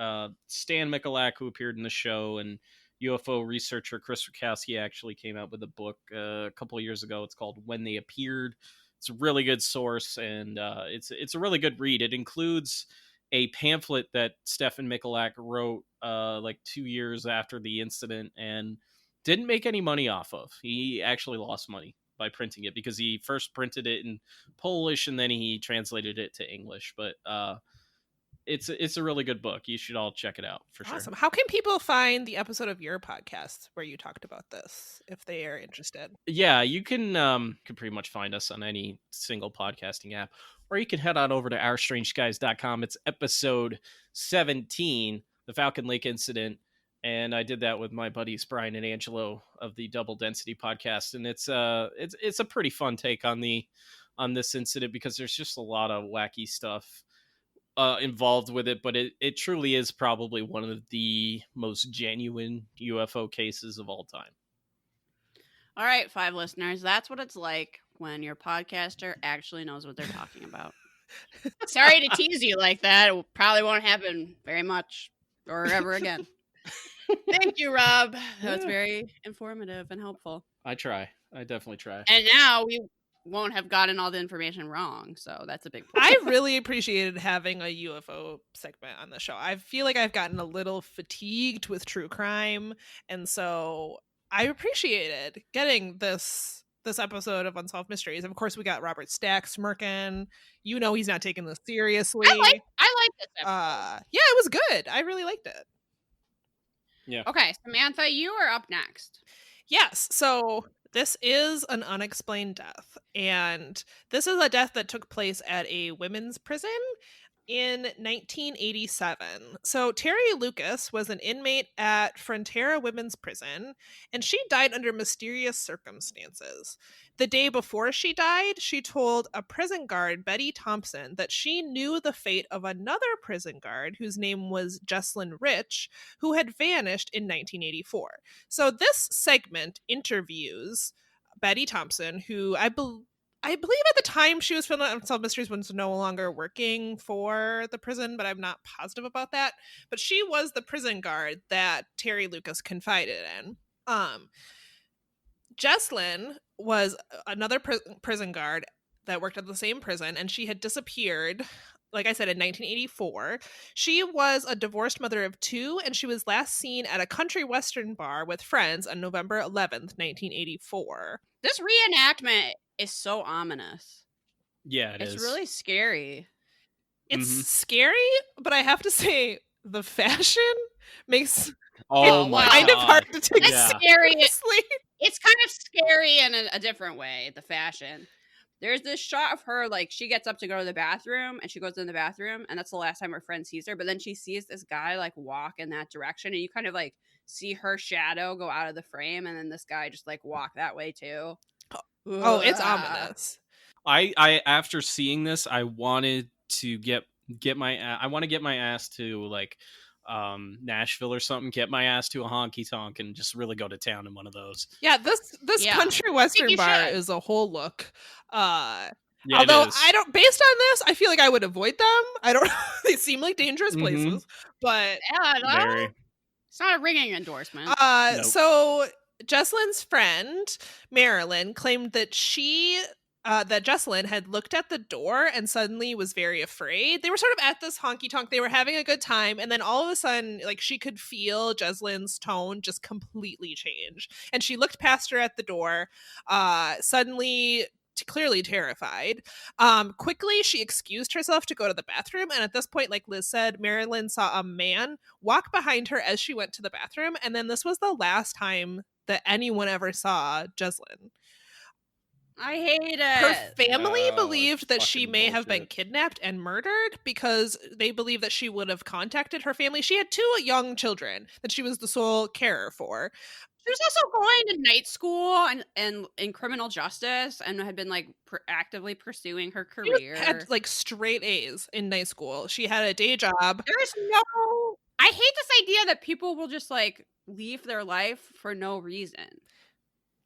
Stan Michalak, who appeared in the show, and UFO researcher Chris Rakowski actually came out with a book a couple of years ago. It's called When They Appeared. It's a really good source, and it's a really good read. It includes a pamphlet that Stefan Michalak wrote 2 years after the incident and didn't make any money off of. He actually lost money by printing it because he first printed it in Polish and then he translated it to English. But it's a really good book. You should all check it out for sure. Awesome. How can people find the episode of your podcast where you talked about this if they are interested? Yeah, you can pretty much find us on any single podcasting app, or you can head on over to OurStrangeSkies.com. It's episode 17, the Falcon Lake incident. And I did that with my buddies Brian and Angelo of the Double Density podcast, and it's a pretty fun take on this incident because there's just a lot of wacky stuff involved with it, but it truly is probably one of the most genuine UFO cases of all time. All right, 5 listeners, that's what it's like when your podcaster actually knows what they're talking about. Sorry to tease you like that. It probably won't happen very much or ever again. Thank you, Rob. That's very informative and helpful. I definitely try. And now we won't have gotten all the information wrong, so that's a big point. I really appreciated having a UFO segment on the show. I feel like I've gotten a little fatigued with true crime, and so I appreciated getting this episode of Unsolved Mysteries. Of course, we got Robert Stack smirking. You know he's not taking this seriously. I like this episode. Yeah, it was good. I really liked it. Yeah. Okay, Samantha, you are up next. Yes. So this is an unexplained death, and this is a death that took place at a women's prison in 1987. So Terry Lucas was an inmate at Frontera Women's Prison, and she died under mysterious circumstances. The day before she died, she told a prison guard, Betty Thompson, that she knew the fate of another prison guard whose name was Jesslyn Rich, who had vanished in 1984. So this segment interviews Betty Thompson, who I believe at the time she was filming Unsolved Mysteries was no longer working for the prison, but I'm not positive about that. But she was the prison guard that Terry Lucas confided in. Jesslyn was another prison guard that worked at the same prison, and she had disappeared, like I said, in 1984. She was a divorced mother of 2, and she was last seen at a country western bar with friends on November 11th, 1984. This reenactment is so ominous. Yeah, It's really scary. It's scary, but I have to say the fashion makes Oh it my kind of hard god. to take It's Yeah. scary. seriously. It's kind of scary in a different way, the fashion. There's this shot of her, like, she gets up to go to the bathroom, and she goes in the bathroom, and that's the last time her friend sees her, but then she sees this guy, like, walk in that direction, and you kind of, like, see her shadow go out of the frame, and then this guy just, like, walk that way, too. Oh, it's Ugh. ominous. I after seeing this, I wanted to get my I want to get my ass to like Nashville or something, get my ass to a honky tonk and just really go to town in one of those. Yeah, this Yeah. country I western think you bar should. is a whole look. Yeah, Although it is. I don't, based on this, I feel like I would avoid them. I don't. They seem like dangerous places, but Yeah, no, Very. it's not a ringing endorsement. Nope. so Jesselyn's friend Marilyn claimed that that Jesselyn had looked at the door and suddenly was very afraid. They were sort of at this honky tonk. They were having a good time. And then all of a sudden, like, she could feel Jesselyn's tone just completely change. And she looked past her at the door, suddenly clearly terrified. Quickly, she excused herself to go to the bathroom. And at this point, like Liz said, Marilyn saw a man walk behind her as she went to the bathroom. And then this was the last time that anyone ever saw Jesselyn. I hate it. Her family Oh, believed that it's she fucking may have been bullshit. kidnapped and murdered because they believed that she would have contacted her family. She had 2 young children that she was the sole carer for. She was also going to night school and in criminal justice and had been like actively pursuing her She career. had like straight A's in night school. She had a day job. There's no. I hate this idea that people will just like leave their life for no reason.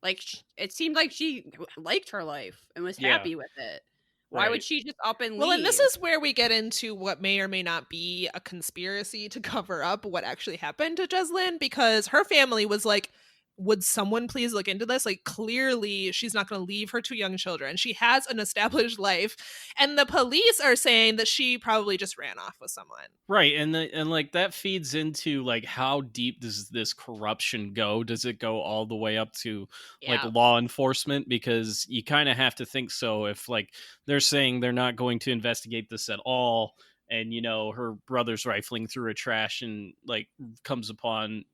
Like it seemed like she liked her life and was Yeah. happy with it. Why Right. would she just up and leave? Well, and this is where we get into what may or may not be a conspiracy to cover up what actually happened to Jesselyn, because her family was like, would someone please look into this? Like, clearly she's not going to leave her 2 young children. She has an established life, and the police are saying that she probably just ran off with someone. Right, and like that feeds into like how deep does this corruption go? Does it go all the way up to like law enforcement? Because you kind of have to think so. If like they're saying they're not going to investigate this at all, and you know her brother's rifling through a trash and like comes upon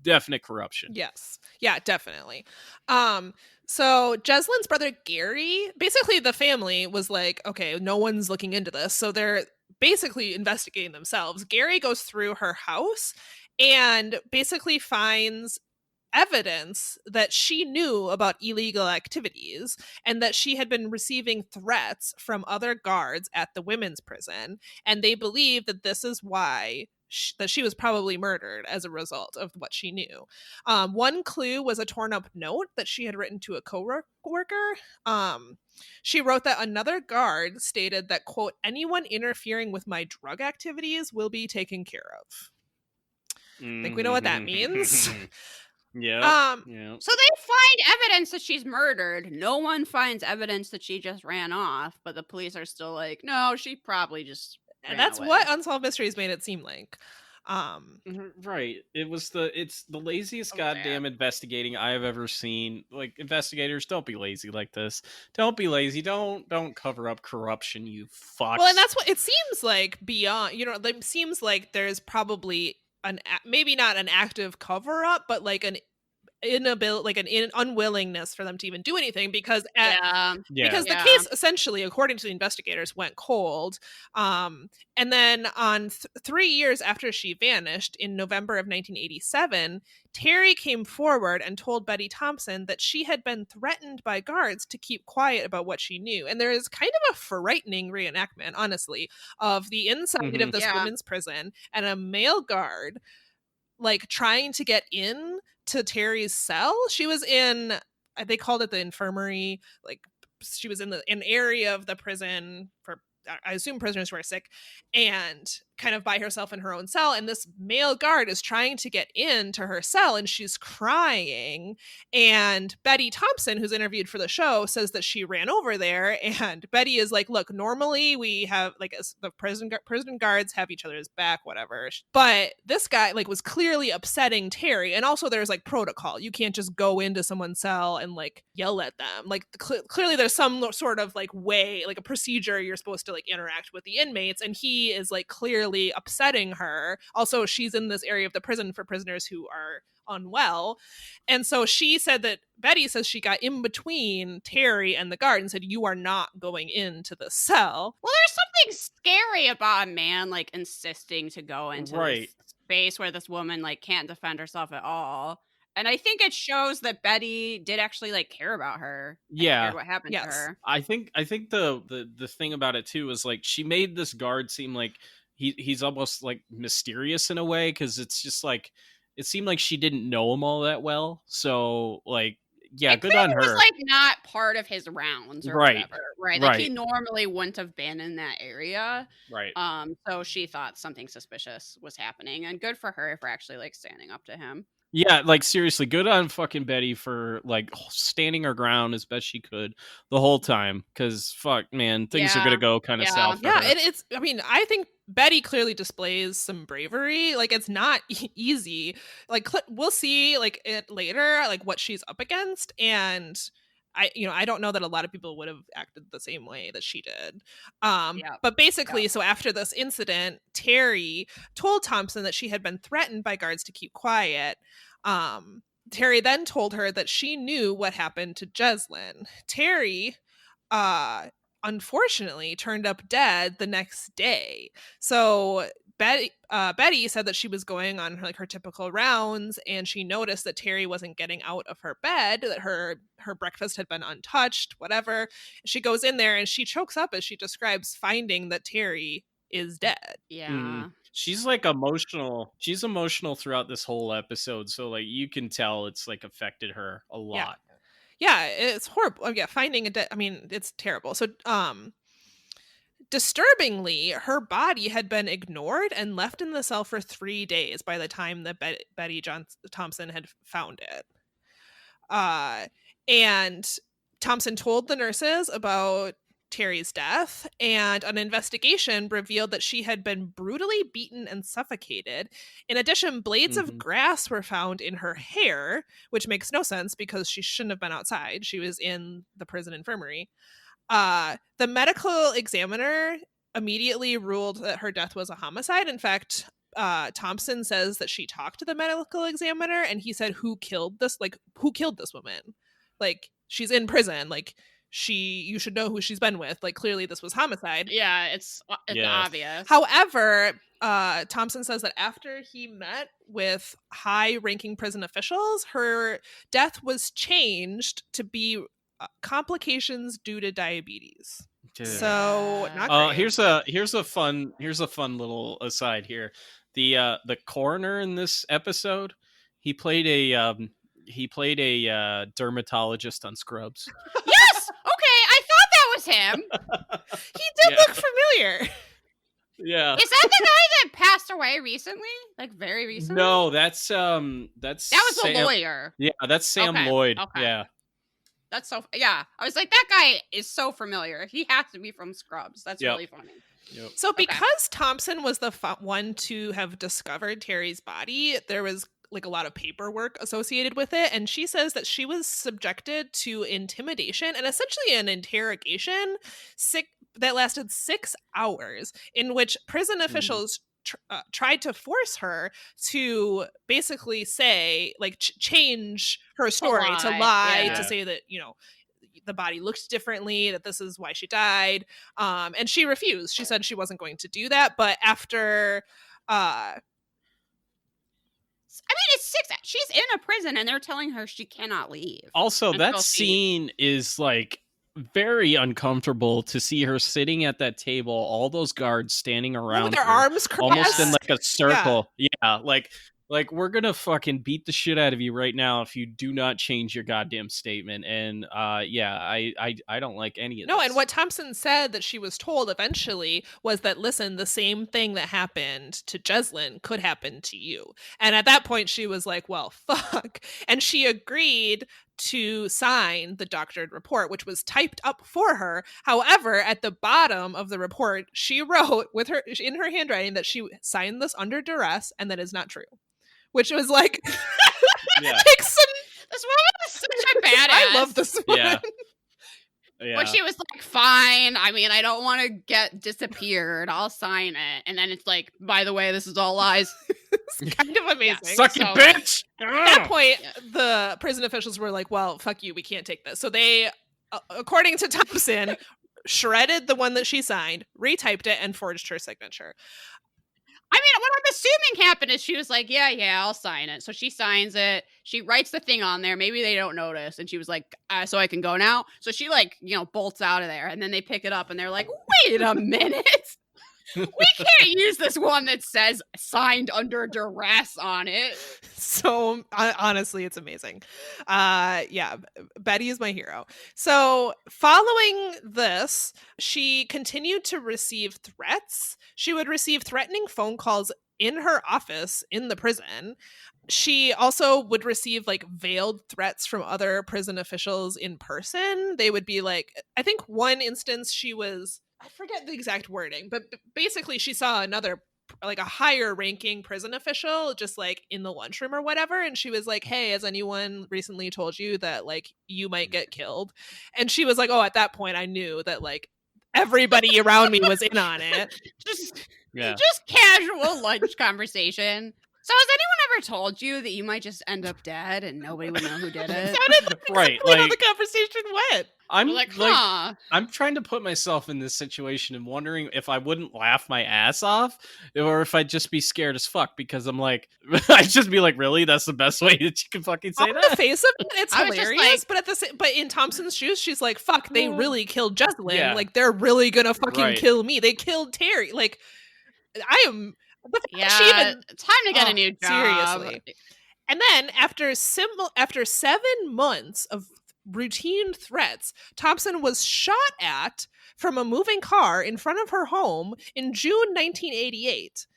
definite corruption. Yes. Yeah, definitely. So Jesselyn's brother Gary, basically the family was like, okay, no one's looking into this. So they're basically investigating themselves. Gary goes through her house and basically finds evidence that she knew about illegal activities and that she had been receiving threats from other guards at the women's prison. And they believe that this is why that she was probably murdered as a result of what she knew. One clue was a torn up note that she had written to a co-worker. She wrote that another guard stated that, quote, anyone interfering with my drug activities will be taken care of. I think we know what that means. Yeah. So they find evidence that she's murdered. No one finds evidence that she just ran off, but the police are still like, no, she probably just and that's away. what Unsolved Mysteries made it seem like. Right. It's the laziest goddamn investigating I have ever seen. Like, investigators, don't be lazy like this. Don't be lazy. Don't cover up corruption, you fucks. Well, and that's what it seems like beyond, it seems like there's probably maybe not an active cover up, but like an inability, like an unwillingness for them to even do anything because the case essentially, according to the investigators, went cold. And then on 3 years after she vanished in November of 1987, Terry came forward and told Betty Thompson that she had been threatened by guards to keep quiet about what she knew. And there is kind of a frightening reenactment, honestly, of the inside of this women's prison and a male guard like trying to get in to Terry's cell. She was in, they called it the infirmary, like she was in an area of the prison for, I assume, prisoners who are sick, and kind of by herself in her own cell, and this male guard is trying to get into her cell, and she's crying. And Betty Thompson, who's interviewed for the show, says that she ran over there, and Betty is like, look, normally we have like the prison guards have each other's back, whatever, but this guy like was clearly upsetting Terry. And also there's like protocol, you can't just go into someone's cell and like yell at them. Like clearly there's some sort of like way, like a procedure you're supposed to like interact with the inmates, and he is like clearly upsetting her. Also, she's in this area of the prison for prisoners who are unwell. And so she said that Betty says she got in between Terry and the guard and said, you are not going into the cell. Well, there's something scary about a man like insisting to go into this space where this woman like can't defend herself at all. And I think it shows that Betty did actually like care about her. Yeah. Cared what happened to her. I think the thing about it too is like she made this guard seem like he's almost like mysterious in a way, because it's just like it seemed like she didn't know him all that well. So like, yeah, it good on her. Was like not part of his rounds or whatever, right? Like he normally wouldn't have been in that area, right? So she thought something suspicious was happening, and good for her for actually like standing up to him. Yeah, like seriously, good on fucking Betty for like standing her ground as best she could the whole time. Because fuck, man, things are gonna go kind of south. Yeah, it's. I mean, I think Betty clearly displays some bravery. Like it's not easy. Like we'll see like it later, like what she's up against, and I don't know that a lot of people would have acted the same way that she did. But basically, so after this incident, Terry told Thompson that she had been threatened by guards to keep quiet. Terry then told her that she knew what happened to Jeslyn. Terry, unfortunately, turned up dead the next day. So Betty said that she was going on her typical rounds, and she noticed that Terry wasn't getting out of her bed, that her breakfast had been untouched, whatever. She goes in there and she chokes up as she describes finding that Terry is dead. Yeah. Mm. She's like emotional. She's emotional throughout this whole episode. So like you can tell it's like affected her a lot. Yeah, it's horrible. Yeah, finding it's terrible. So disturbingly, her body had been ignored and left in the cell for 3 days by the time that Betty Thompson had found it. And Thompson told the nurses about Terry's death, and an investigation revealed that she had been brutally beaten and suffocated. In addition, blades of grass were found in her hair, which makes no sense because she shouldn't have been outside. She was in the prison infirmary. The medical examiner immediately ruled that her death was a homicide. In fact, Thompson says that she talked to the medical examiner and he said, who killed this woman? Like, she's in prison. Like, you should know who she's been with. Like, clearly this was homicide. Yeah, it's obvious. However, Thompson says that after he met with high-ranking prison officials, her death was changed to be complications due to diabetes. So not great. Here's a fun little aside here. The coroner in this episode, he played a dermatologist on Scrubs. Yes. Okay, I thought that was him. He did look familiar. Yeah. Is that the guy that passed away recently? Like very recently? No, that was a lawyer. Yeah, that's Sam Lloyd. Okay. Yeah. That's so. Yeah, I was like, that guy is so familiar. He has to be from Scrubs. That's really funny. Yep. So because Thompson was the one to have discovered Terry's body, there was like a lot of paperwork associated with it, and she says that she was subjected to intimidation and essentially an interrogation that lasted 6 hours, in which prison officials tried to force her to basically say, like, change her story, to lie, to say that, the body looked differently, that this is why she died. And she refused. She said she wasn't going to do that. But after, it's 6. She's in a prison and they're telling her she cannot leave. Also, that scene is like very uncomfortable to see her sitting at that table, all those guards standing around with their her, arms crossed, almost in like a circle. Yeah, like Like, we're gonna fucking beat the shit out of you right now if you do not change your goddamn statement. And yeah, I don't like any of this. No, and what Thompson said that she was told eventually was that, listen, the same thing that happened to Jeslyn could happen to you. And at that point, she was like, well, fuck. And she agreed to sign the doctored report, which was typed up for her. However, at the bottom of the report, she wrote in her handwriting that she signed this under duress and that is not true. Which was like, Yeah. takes some. This woman is such a badass. I love this woman. Yeah. Yeah. Well, she was like, fine. I mean, I don't want to get disappeared. I'll sign it. And then it's like, by the way, this is all lies. It's kind of amazing. Suck it, bitch! At that point, the prison officials were like, well, fuck you, we can't take this. So they, according to Thompson, shredded the one that she signed, retyped it, and forged her signature. I mean, what I'm assuming happened is she was like, yeah, I'll sign it. So she signs it. She writes the thing on there. Maybe they don't notice. And she was like, so I can go now? So she like, bolts out of there. And then they pick it up and they're like, wait a minute. We can't use this one that says signed under duress on it. So honestly, it's amazing. Yeah, Betty is my hero. So following this, she continued to receive threats. She would receive threatening phone calls in her office in the prison. She also would receive like veiled threats from other prison officials in person. They would be like, I think one instance I forget the exact wording, but basically she saw another, like a higher ranking prison official just like in the lunchroom or whatever. And she was like, hey, has anyone recently told you that like you might get killed? And she was like, oh, at that point I knew that like everybody around me was in on it. Just casual lunch conversation. So has anyone ever told you that you might just end up dead and nobody would know who did it? Right, like how the conversation went. I'm like, I'm trying to put myself in this situation and wondering if I wouldn't laugh my ass off or if I'd just be scared as fuck because I'm like, I'd just be like, really? That's the best way that you can fucking say that? On the face of it, it's hilarious. Like, but in Thompson's shoes, she's like, fuck, they really killed Jeslyn. Yeah. Like, they're really gonna fucking kill me. They killed Terry. Like, I am. It's time to get a new job. Seriously. And then after 7 months of routine threats, Thompson was shot at from a moving car in front of her home in June 1988.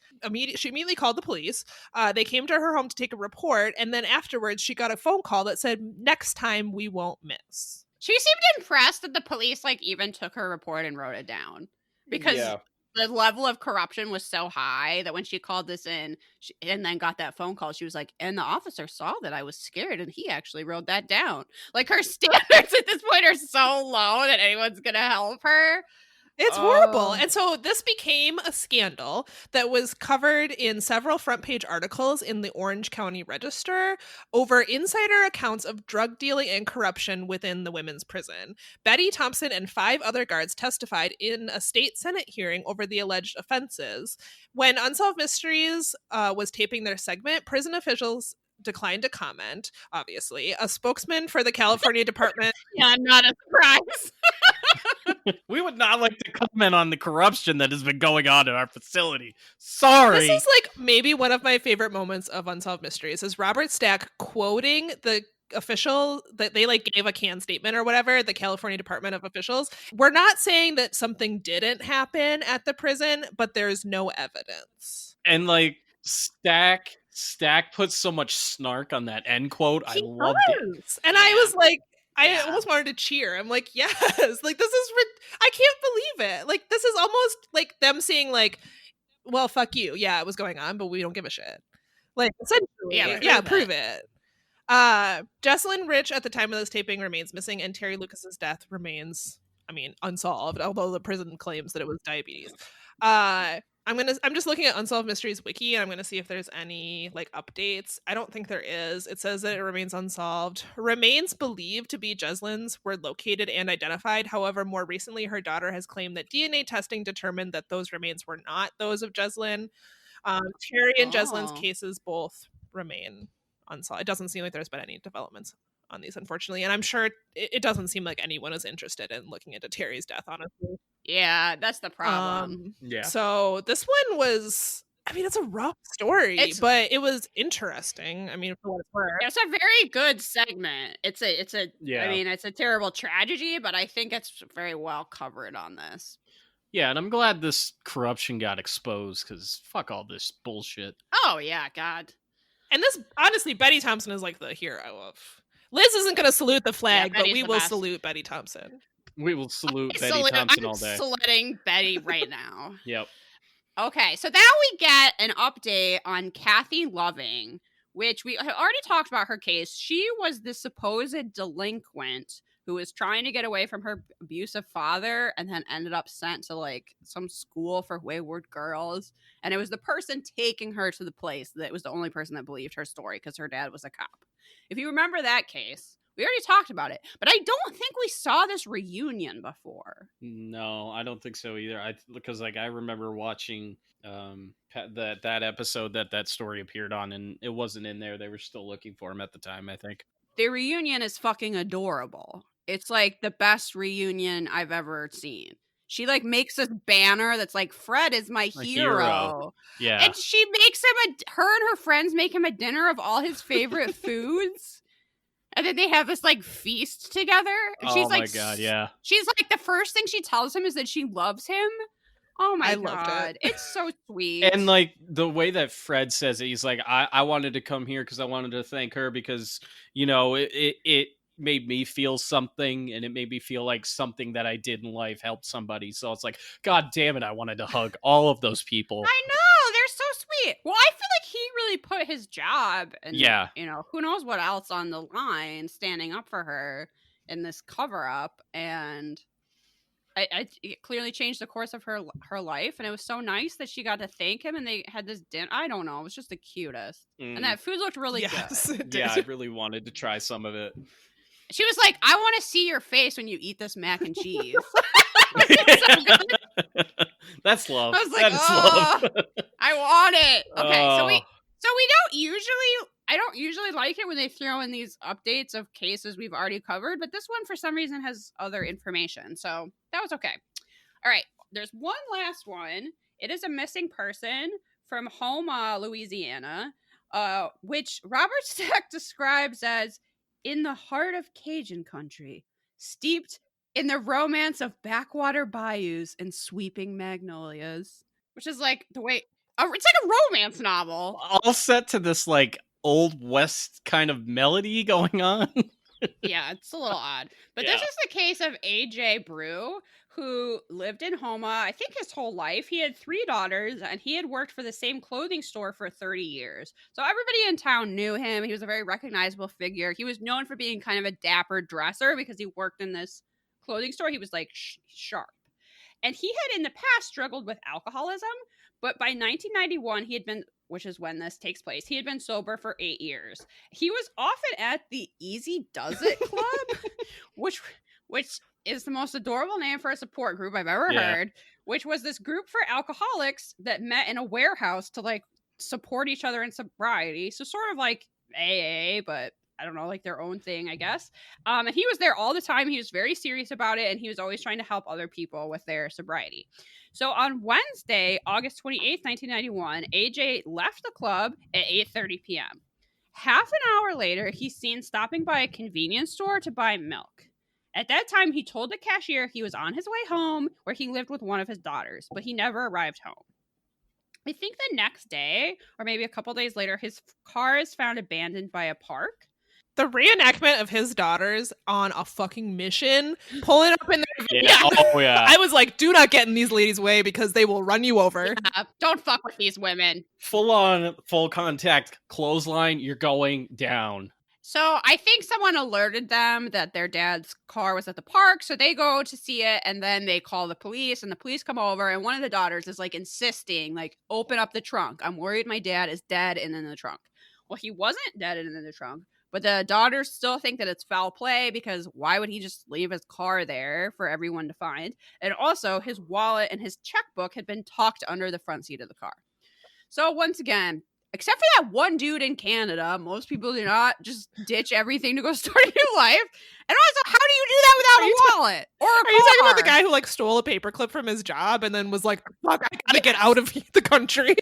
She immediately called the police. They came to her home to take a report, and then afterwards she got a phone call that said, next time we won't miss. She seemed impressed that the police like even took her report and wrote it down because the level of corruption was so high that when she called this in and then got that phone call, she was like, and the officer saw that I was scared and he actually wrote that down. Like her standards at this point are so low that anyone's going to help her. It's horrible. And so this became a scandal that was covered in several front page articles in the Orange County Register over insider accounts of drug dealing and corruption within the women's prison. Betty Thompson and 5 other guards testified in a state Senate hearing over the alleged offenses. When Unsolved Mysteries was taping their segment, prison officials declined to comment, obviously. A spokesman for the California Department... Yeah, not a surprise. We would not like to comment on the corruption that has been going on in our facility. Sorry. This is like maybe one of my favorite moments of Unsolved Mysteries is Robert Stack quoting the official that they like gave a canned statement or whatever, the California Department of Officials. We're not saying that something didn't happen at the prison, but there's no evidence. And like Stack puts so much snark on that end quote. I loved it. And I was like, I almost wanted to cheer. I'm like, yes, like this is, I can't believe it. Like this is almost like them saying like, well, fuck you. Yeah, it was going on, but we don't give a shit. Like essentially, prove it. Jessalyn Rich at the time of this taping remains missing, and Terry Lucas's death remains, unsolved, although the prison claims that it was diabetes. I'm just looking at Unsolved Mysteries wiki, and I'm gonna see if there's any like updates. I don't think there is. It says that it remains unsolved. Remains believed to be Jeslyn's were located and identified. However, more recently, her daughter has claimed that DNA testing determined that those remains were not those of Jeslyn. Terry and Jeslyn's cases both remain unsolved. It doesn't seem like there's been any developments on these, unfortunately, and I'm sure it doesn't seem like anyone is interested in looking into Terry's death, honestly. Yeah, that's the problem. Yeah. So this one was I mean, it's a rough story, but it was interesting. I mean, for what it's worth. It's a very good segment. It's a Yeah. I mean, it's a terrible tragedy, but I think it's very well covered on this. Yeah, and I'm glad this corruption got exposed, because fuck all this bullshit. Oh, yeah, God. And this, honestly, Betty Thompson is like the hero of... Liz isn't going to salute the flag, but we will salute Betty Thompson. We will salute Betty Thompson all day. I'm saluting Betty right now. Yep. Okay, so now we get an update on Kathy Loving, which we have already talked about her case. She was the supposed delinquent who was trying to get away from her abusive father and then ended up sent to like some school for wayward girls. And it was the person taking her to the place that was the only person that believed her story because her dad was a cop. If you remember that case, we already talked about it, but I don't think we saw this reunion before. No, I don't think so either. Because like I remember watching that episode that story appeared on, and it wasn't in there. They were still looking for him at the time, I think. The reunion is fucking adorable. It's like the best reunion I've ever seen. She like makes this banner that's like, Fred is my hero. Yeah. And she makes him her and her friends make him a dinner of all his favorite foods. And then they have this like feast together. And she's like, my God, yeah. She's like, the first thing she tells him is that she loves him. Oh my God. Loved it. It's so sweet. And like the way that Fred says it, he's like, I wanted to come here because I wanted to thank her because, you know, it made me feel something, and it made me feel like something that I did in life helped somebody. So it's like, God damn it, I wanted to hug all of those people. I know, they're so sweet. Well, I feel like he really put his job and, you know, who knows what else on the line standing up for her in this cover up. And it clearly changed the course of her life. And it was so nice that she got to thank him and they had this dinner. I don't know. It was just the cutest. And that food looked really good. Yeah, I really wanted to try some of it. She was like, I want to see your face when you eat this mac and cheese. So that's love. I was like, love. I want it. Okay, so we I don't usually like it when they throw in these updates of cases we've already covered, but this one for some reason has other information. So that was okay. All right, there's one last one. It is a missing person from Houma, Louisiana, which Robert Stack describes as in the heart of Cajun country, steeped in the romance of backwater bayous and sweeping magnolias, which is like the way it's like a romance novel. All set to this like Old West kind of melody going on. Yeah, it's a little odd. But This is the case of AJ Brew, who lived in Houma, I think his whole life. He had 3 daughters, and he had worked for the same clothing store for 30 years. So everybody in town knew him. He was a very recognizable figure. He was known for being kind of a dapper dresser because he worked in this clothing store. He was like sharp. And he had in the past struggled with alcoholism, but by 1991, he had been, which is when this takes place, he had been sober for 8 years. He was often at the Easy Does It Club, which is the most adorable name for a support group I've ever heard, which was this group for alcoholics that met in a warehouse to like support each other in sobriety. So sort of like AA, but I don't know, like their own thing, I guess. And he was there all the time. He was very serious about it, and he was always trying to help other people with their sobriety. So on Wednesday, August 28th, 1991, AJ left the club at 8:30 p.m. Half an hour later, he's seen stopping by a convenience store to buy milk. At that time, he told the cashier he was on his way home, where he lived with one of his daughters, but he never arrived home. I think the next day, or maybe a couple days later, his car is found abandoned by a park. The reenactment of his daughters on a fucking mission, pulling up in their I was like, do not get in these ladies' way because they will run you over. Yeah, don't fuck with these women. Full contact clothesline, you're going down. So I think someone alerted them that their dad's car was at the park, so they go to see it, and then they call the police, and the police come over, and one of the daughters is like insisting, like, open up the trunk. I'm worried my dad is dead and in the trunk. Well, he wasn't dead and in the trunk. But the daughters still think that it's foul play because why would he just leave his car there for everyone to find? And also, his wallet and his checkbook had been tucked under the front seat of the car. So once again, except for that one dude in Canada, most people do not just ditch everything to go start a new life. And also, how do you do that without a wallet or a car? Are you talking about the guy who like stole a paperclip from his job and then was like, fuck, I gotta get out of the country?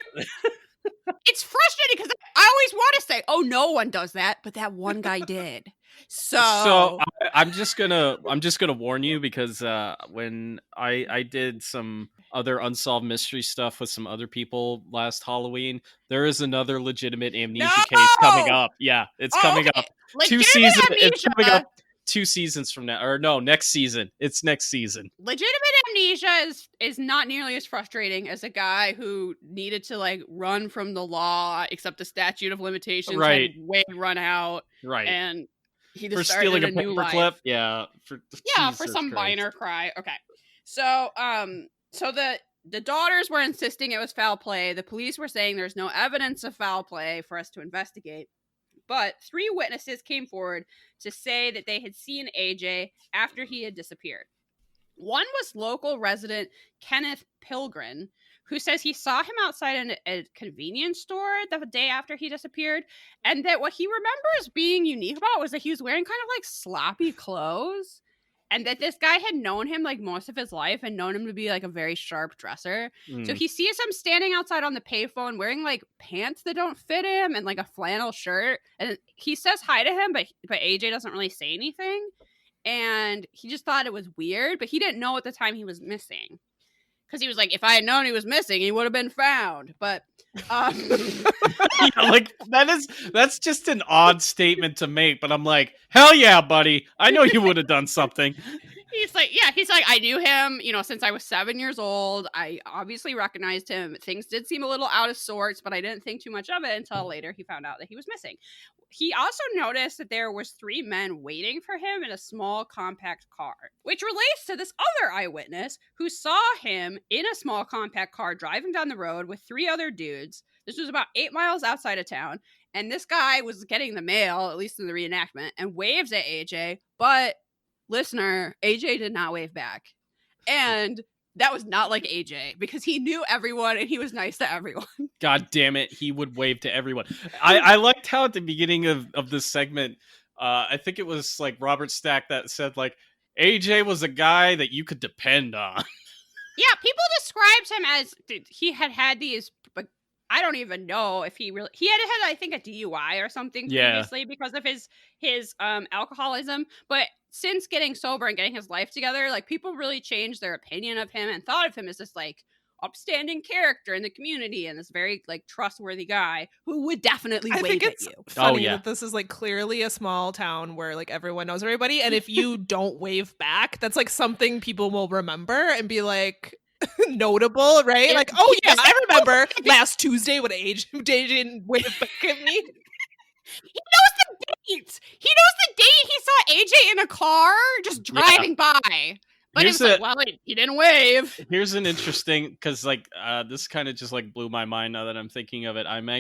It's frustrating because I always want to say, oh, no one does that, but that one guy did. So I'm just gonna warn you, because when I did some other Unsolved Mystery stuff with some other people last Halloween, there is another legitimate amnesia case coming up. Yeah, it's coming up. It's coming up 2 seasons from now, or no, next season. It's next season. Legitimate amnesia is not nearly as frustrating as a guy who needed to like run from the law, except the statute of limitations had way run out. Right. And he just for started stealing a new paperclip. life. Yeah. For Jesus some Christ. minor cry. Okay. So the daughters were insisting it was foul play. The police were saying there's no evidence of foul play for us to investigate. But 3 witnesses came forward to say that they had seen AJ after he had disappeared. One was local resident Kenneth Pilgrim, who says he saw him outside a convenience store the day after he disappeared, and that what he remembers being unique about was that he was wearing kind of like sloppy clothes, and that this guy had known him like most of his life and known him to be like a very sharp dresser. So he sees him standing outside on the payphone wearing like pants that don't fit him and like a flannel shirt, and he says hi to him, but AJ doesn't really say anything, and he just thought it was weird, but he didn't know at the time he was missing. Because he was like, if I had known he was missing, he would have been found. But yeah, like that's just an odd statement to make. But I'm like, hell yeah, buddy! I know you would have done something. He's like, I knew him, since I was 7 years old. I obviously recognized him. Things did seem a little out of sorts, but I didn't think too much of it until later he found out that he was missing. He also noticed that there was 3 men waiting for him in a small compact car, which relates to this other eyewitness who saw him in a small compact car driving down the road with 3 other dudes. This was about 8 miles outside of town, and this guy was getting the mail, at least in the reenactment, and waves at AJ, but listener, AJ did not wave back. And that was not like AJ, because he knew everyone and he was nice to everyone. God damn it, he would wave to everyone. I liked how at the beginning of this segment, I think it was like Robert Stack that said like, AJ was a guy that you could depend on. Yeah, people described him as he had these, but I don't even know if he had I think a DUI or something previously because of his alcoholism, but since getting sober and getting his life together, like people really changed their opinion of him and thought of him as this like upstanding character in the community and this very like trustworthy guy who would definitely wave at you. Funny that this is like clearly a small town where like everyone knows everybody, and if you don't wave back, that's like something people will remember and be like notable, right? Like, oh yes, I remember last Tuesday when AJ didn't wave back at me. He knows the date. He knows the date he saw AJ in a car just driving by. But he was like, well, he didn't wave. Here's an interesting, because like this kind of just like blew my mind now that I'm thinking of it. I'm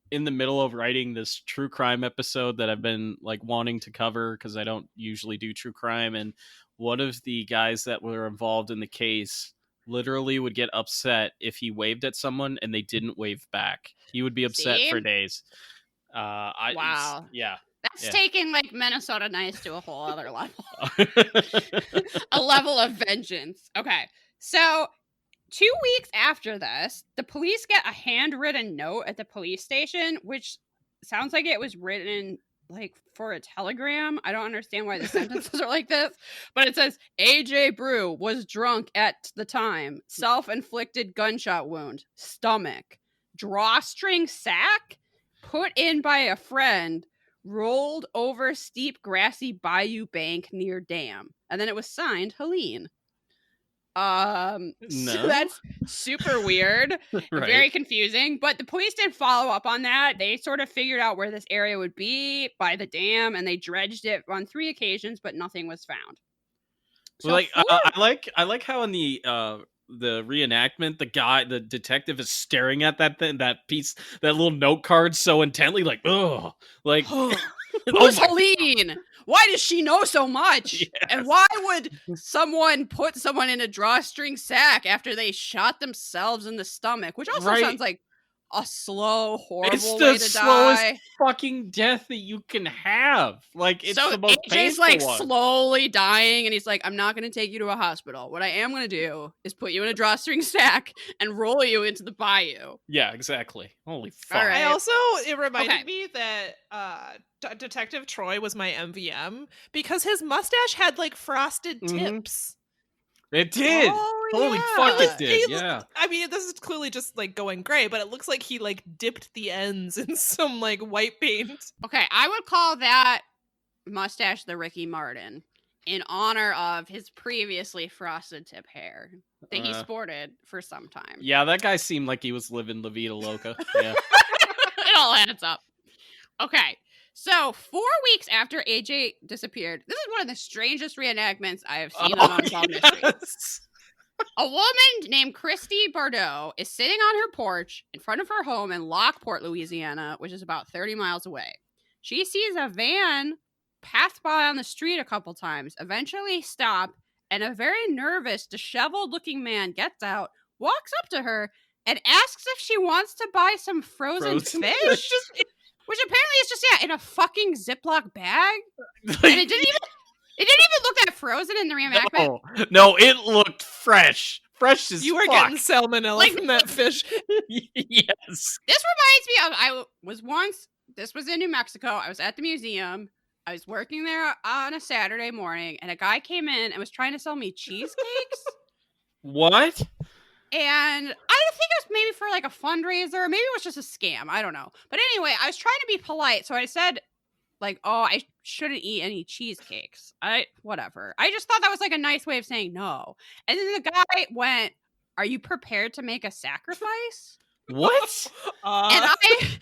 in the middle of writing this true crime episode that I've been like wanting to cover because I don't usually do true crime. And one of the guys that were involved in the case literally would get upset if he waved at someone and they didn't wave back. He would be upset for days. Wow. That's taking like Minnesota nice to a whole other level. A level of vengeance. Okay. So 2 weeks after this, the police get a handwritten note at the police station, which sounds like it was written like for a telegram. I don't understand why the sentences are like this, but it says AJ Brew was drunk at the time. Self-inflicted gunshot wound. Stomach. Drawstring sack put in by a friend. Rolled over steep grassy bayou bank near dam. And then it was signed Helene. No. So that's super weird. Right. Very confusing. But the police did follow up on that. They sort of figured out where this area would be by the dam, and they dredged it on 3 occasions, but nothing was found. So well, I like how in the reenactment, the detective is staring at that little note card so intently, like, oh, like, who's Helene? Why does she know so much? Yes. And why would someone put someone in a drawstring sack after they shot themselves in the stomach? Which also sounds like a slow, horrible It's way the to slowest die. fucking death that you can have. Like, it's So the most AJ's painful like one. slowly dying, and he's like, I'm not going to take you to a hospital. What I am going to do is put you in a drawstring sack and roll you into the bayou. Yeah, exactly. Holy fuck. All right. It reminded Okay. me that Detective Troy was my MVM because his mustache had like frosted tips. It did. Oh, Holy yeah. fuck, it did. Yeah. I mean, this is clearly just like going gray, but it looks like he like dipped the ends in some like white paint. Okay, I would call that mustache the Ricky Martin in honor of his previously frosted tip hair that he sported for some time. Yeah, that guy seemed like he was living La Vida Loca. Yeah. It all adds up. Okay, so 4 weeks after AJ disappeared, this is one of the strangest reenactments I have seen on Unsolved Mysteries. A woman named Christy Bordeaux is sitting on her porch in front of her home in Lockport, Louisiana, which is about 30 miles away. She sees a van pass by on the street a couple times, eventually stop, and a very nervous, disheveled-looking man gets out, walks up to her, and asks if she wants to buy some frozen fish, which apparently is just, in a fucking Ziploc bag. And it didn't even look that frozen in the reenactment. No, it looked fresh. Fresh as You were fuck. getting salmonella from that fish. Yes. This reminds me of, this was in New Mexico. I was at the museum. I was working there on a Saturday morning, and a guy came in and was trying to sell me cheesecakes. What? And I think it was maybe for like a fundraiser. Maybe it was just a scam. I don't know. But anyway, I was trying to be polite. So I said, like, oh, I shouldn't eat any cheesecakes. Whatever. I just thought that was like a nice way of saying no. And then the guy went, are you prepared to make a sacrifice? What? And then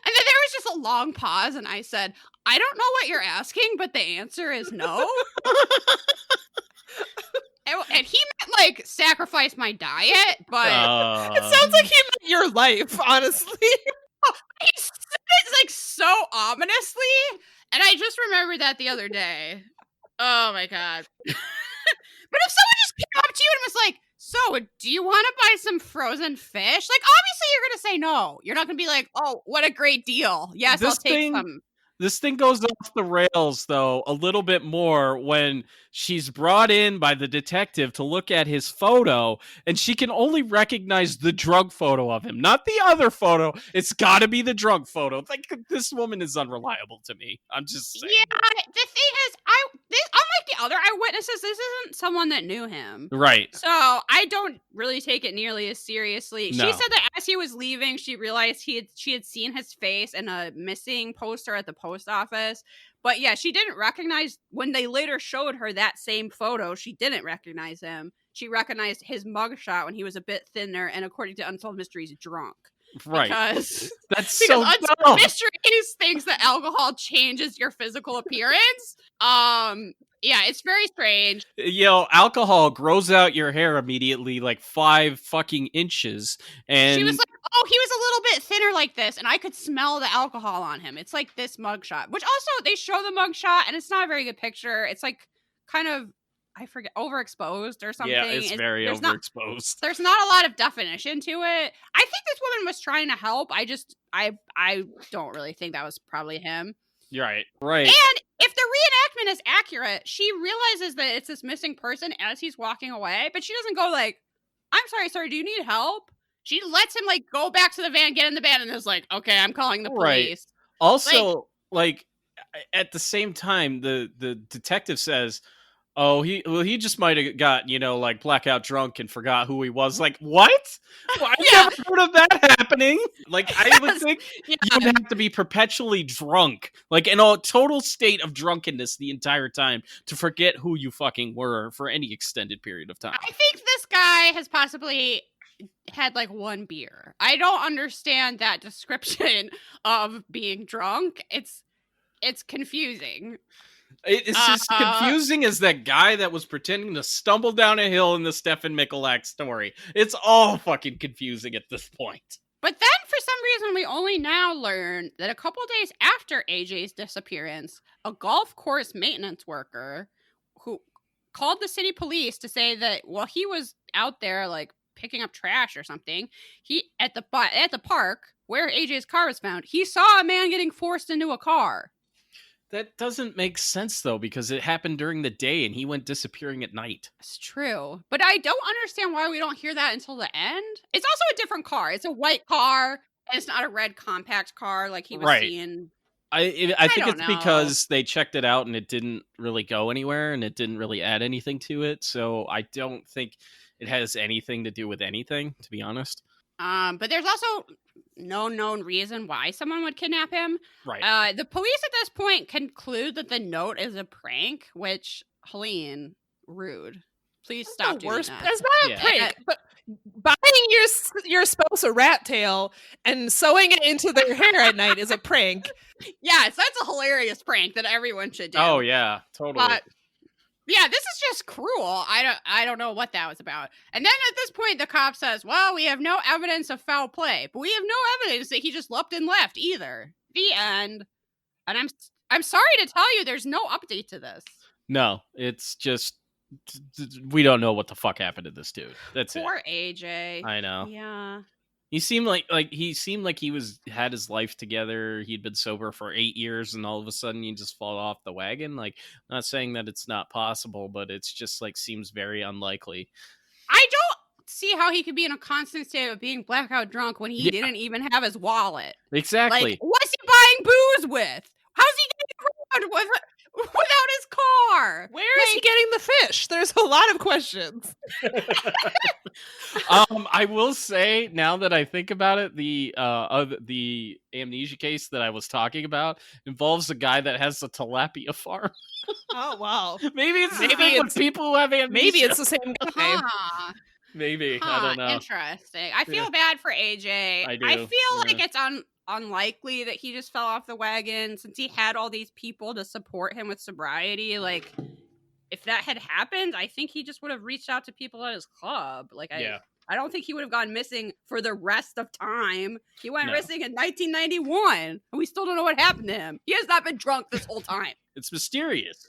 there was just a long pause, and I said, I don't know what you're asking, but the answer is no. And he meant like sacrifice my diet, but it sounds like he meant your life, honestly. he said it like so ominously, and I just remembered that the other day. Oh my god. But if someone just came up to you and was like, so do you want to buy some frozen fish? Like, obviously you're gonna say no. You're not gonna be like, oh, what a great deal. Yes, I'll take some. This thing goes off the rails, though, a little bit more when she's brought in by the detective to look at his photo, and she can only recognize the drug photo of him, not the other photo. It's got to be the drug photo. Like, this woman is unreliable to me. I'm just saying. Yeah, the thing is, unlike the other eyewitnesses, this isn't someone that knew him. Right. So I don't really take it nearly as seriously. No. She said that as he was leaving, she realized she had seen his face in a missing poster at the post office. But yeah, she didn't recognize, when they later showed her that same photo, she didn't recognize him. She recognized his mugshot when he was a bit thinner and, according to Unsolved Mysteries, drunk. Right. Because Unsolved Mysteries thinks that alcohol changes your physical appearance. Yeah, it's very strange. Alcohol grows out your hair immediately like 5 fucking inches. And she was like, oh, he was a little bit thinner like this, and I could smell the alcohol on him. It's like this mugshot. Which also, they show the mugshot, and it's not a very good picture. It's like kind of, I forget, overexposed or something. Yeah, it's very overexposed. There's not a lot of definition to it. I think this woman was trying to help. I don't really think that was probably him. Right. And if the reenactment is accurate, she realizes that it's this missing person as he's walking away, but she doesn't go like, I'm sorry, sir, do you need help? She lets him like go back to the van, get in the van, and is like, okay, I'm calling the police. Right. Also, like at the same time, the detective says, oh, he just might have got, like blackout drunk and forgot who he was. Like, what? Well, I never heard of that happening. Like, I would think you would have to be perpetually drunk, like in a total state of drunkenness the entire time to forget who you fucking were for any extended period of time. I think this guy has possibly had like one beer. I don't understand that description of being drunk. It's confusing. It's just confusing as that guy that was pretending to stumble down a hill in the Stephen Michalak story. It's all fucking confusing at this point. But then, for some reason, we only now learn that a couple days after AJ's disappearance, a golf course maintenance worker who called the city police to say that while he was out there, like, picking up trash or something. He at the park where AJ's car was found, he saw a man getting forced into a car. That doesn't make sense though, because it happened during the day and he went disappearing at night. It's true, but I don't understand why we don't hear that until the end. It's also a different car. It's a white car, and it's not a red compact car like he was seeing. I think don't it's know. because they checked it out and it didn't really go anywhere and it didn't really add anything to it. So I don't think it has anything to do with anything, to be honest. But there's also no known reason why someone would kidnap him. Right. The police at this point conclude that the note is a prank, which, Helene, rude. Please stop doing that. That's not a prank, but buying your spouse a rat tail and sewing it into their hair at night is a prank. Yes, that's a hilarious prank that everyone should do. Oh yeah, totally. Yeah, this is just cruel. I don't know what that was about. And then at this point, the cop says, well, we have no evidence of foul play, but we have no evidence that he just leapt and left either. The end. And I'm sorry to tell you, there's no update to this. No, it's just, we don't know what the fuck happened to this dude. That's Poor it. AJ. I know. Yeah. He seemed like he had his life together. He'd been sober for 8 years, and all of a sudden you just fall off the wagon. Like, I'm not saying that it's not possible, but it's just like seems very unlikely. I don't see how he could be in a constant state of being blackout drunk when he didn't even have his wallet. Exactly. Like, what's he buying booze with? How's he getting around without his car? Where is he getting the fish? There's a lot of questions. I will say, now that I think about it, the amnesia case that I was talking about involves a guy that has a tilapia farm. Oh wow. Maybe it's people who have amnesia. Maybe it's the same guy. Huh. Maybe. I don't know. Interesting. I feel bad for AJ. I do. I feel like it's unlikely that he just fell off the wagon since he had all these people to support him with sobriety. Like, if that had happened, I think he just would have reached out to people at his club. Like, I don't think he would have gone missing for the rest of time. He went missing in 1991, and we still don't know what happened to him. He has not been drunk this whole time. It's mysterious.